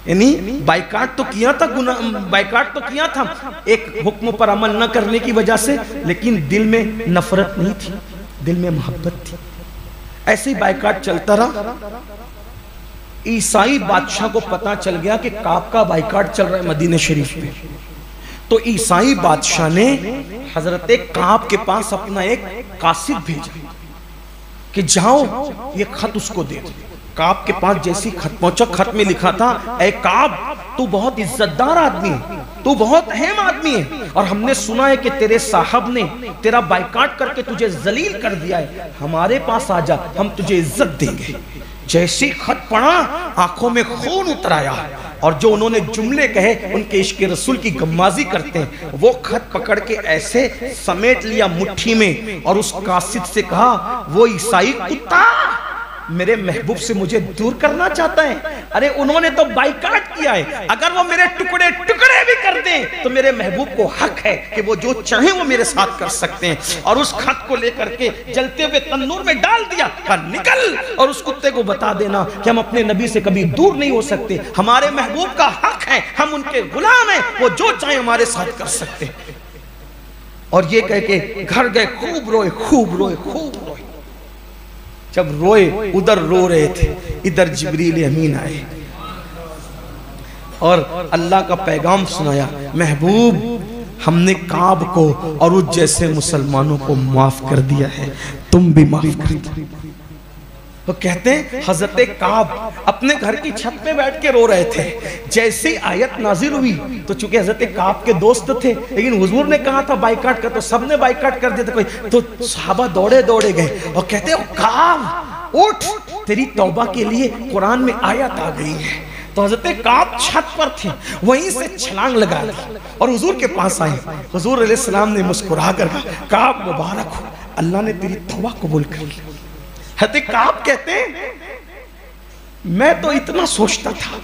یعنی بائیکاٹ تو کیا تھا، بائیکاٹ تو کیا تھا ایک حکم پر عمل نہ کرنے کی وجہ سے، لیکن دل میں نفرت نہیں تھی، دل میں محبت تھی۔ ایسے ہی بائیکاٹ چلتا رہا۔ عیسائی بادشاہ کو پتا چل گیا کہ کعب کا بائیکاٹ چل رہا ہے مدینہ شریف میں، تو عیسائی بادشاہ نے حضرت کعب کے پاس اپنا ایک قاصد بھیجا کہ جاؤ یہ خط اس کو دے دو۔ کعب کے پاس جیسی خط پہنچا، خط میں لکھا تھا اے کعب تو بہت عزت دار آدمی ہے، تو بہت اہم آدمی ہے، اور ہم نے سنا ہے کہ تیرے صاحب نے تیرا بائیکاٹ کر کے تجھے ذلیل کر دیا ہے، ہمارے پاس آ جا، ہم تجھے عزت دیں گے۔ جیسی خط پڑھا آنکھوں میں خون اتر آیا، اور جو انہوں نے جملے کہے ان کے عشق رسول کی غمازی کرتے ہیں، وہ خط پکڑ کے ایسے سمیٹ لیا مٹھی میں، اور اس قاصد سے کہا وہ عیسائی کتا میرے محبوب سے مجھے دور کرنا چاہتا ہے؟ ارے انہوں نے تو بائیکاٹ کیا ہے، اگر وہ میرے ٹکڑے ٹکڑے بھی کر دیں تو میرے محبوب کو حق ہے کہ وہ جو چاہیں وہ میرے ساتھ کر سکتے ہیں۔ اور اس خط کو لے کر کے جلتے ہوئے تنور میں ڈال دیا، کہا نکل، اور اس کتے کو بتا دینا کہ ہم اپنے نبی سے کبھی دور نہیں ہو سکتے، ہمارے محبوب کا حق ہے، ہم ان کے غلام ہیں، وہ جو چاہیں ہمارے ساتھ کر سکتے ہیں۔ اور یہ کہہ کے گھر گئے، خوب روئے خوب روئے خوب روئے۔ جب روئے ادھر رو رہے تھے، ادھر جبریل امین آئے اور اللہ کا پیغام سنایا، محبوب ہم نے کعب کو اور اس جیسے مسلمانوں کو معاف کر دیا ہے، تم بھی معاف کر دو۔ وہ کہتے ہیں حضرت کعب اپنے گھر کی چھت پہ بیٹھ کے رو رہے تھے، جیسے آیت نازل ہوئی تو چونکہ حضرت کعب کے دوست تھے، لیکن حضور نے کہا تھا بائیکاٹ کر، تو سب نے بائیکاٹ کر دیا تھا، کوئی تو صحابہ دوڑے دوڑے گئے اور کہتے ہیں کعب اٹھ، تیری توبہ کے لیے قرآن میں آیت آ گئی ہے۔ تو حضرت کعب چھت پر تھے، وہیں سے چھلانگ لگا دی اور حضور کے پاس آئے۔ حضور علیہ السلام نے مسکرا کر کہا کعب مبارک ہو، اللہ نے تیری توبہ قبول کر لی۔ حضرت کعب کہتے ہیں میں تو اتنا سوچتا تھا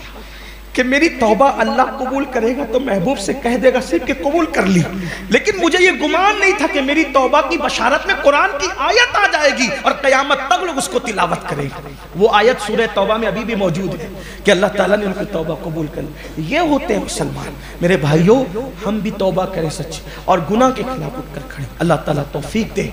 کہ میری توبہ اللہ قبول کرے گا تو محبوب سے کہہ دے گا صرف کہ قبول کر لی، لیکن مجھے یہ گمان نہیں تھا کہ میری توبہ کی بشارت میں قرآن کی آیت آ جائے گی اور قیامت تک لوگ اس کو تلاوت کریں گے۔ وہ آیت سورہ توبہ میں ابھی بھی موجود ہے کہ اللہ تعالیٰ نے ان کی توبہ قبول کر لی۔ یہ ہوتے ہیں مسلمان۔ میرے بھائیوں، ہم بھی توبہ کریں سچ اور گناہ کے خلاف اٹھ کر کھڑے۔ اللہ تعالیٰ توفیق دے۔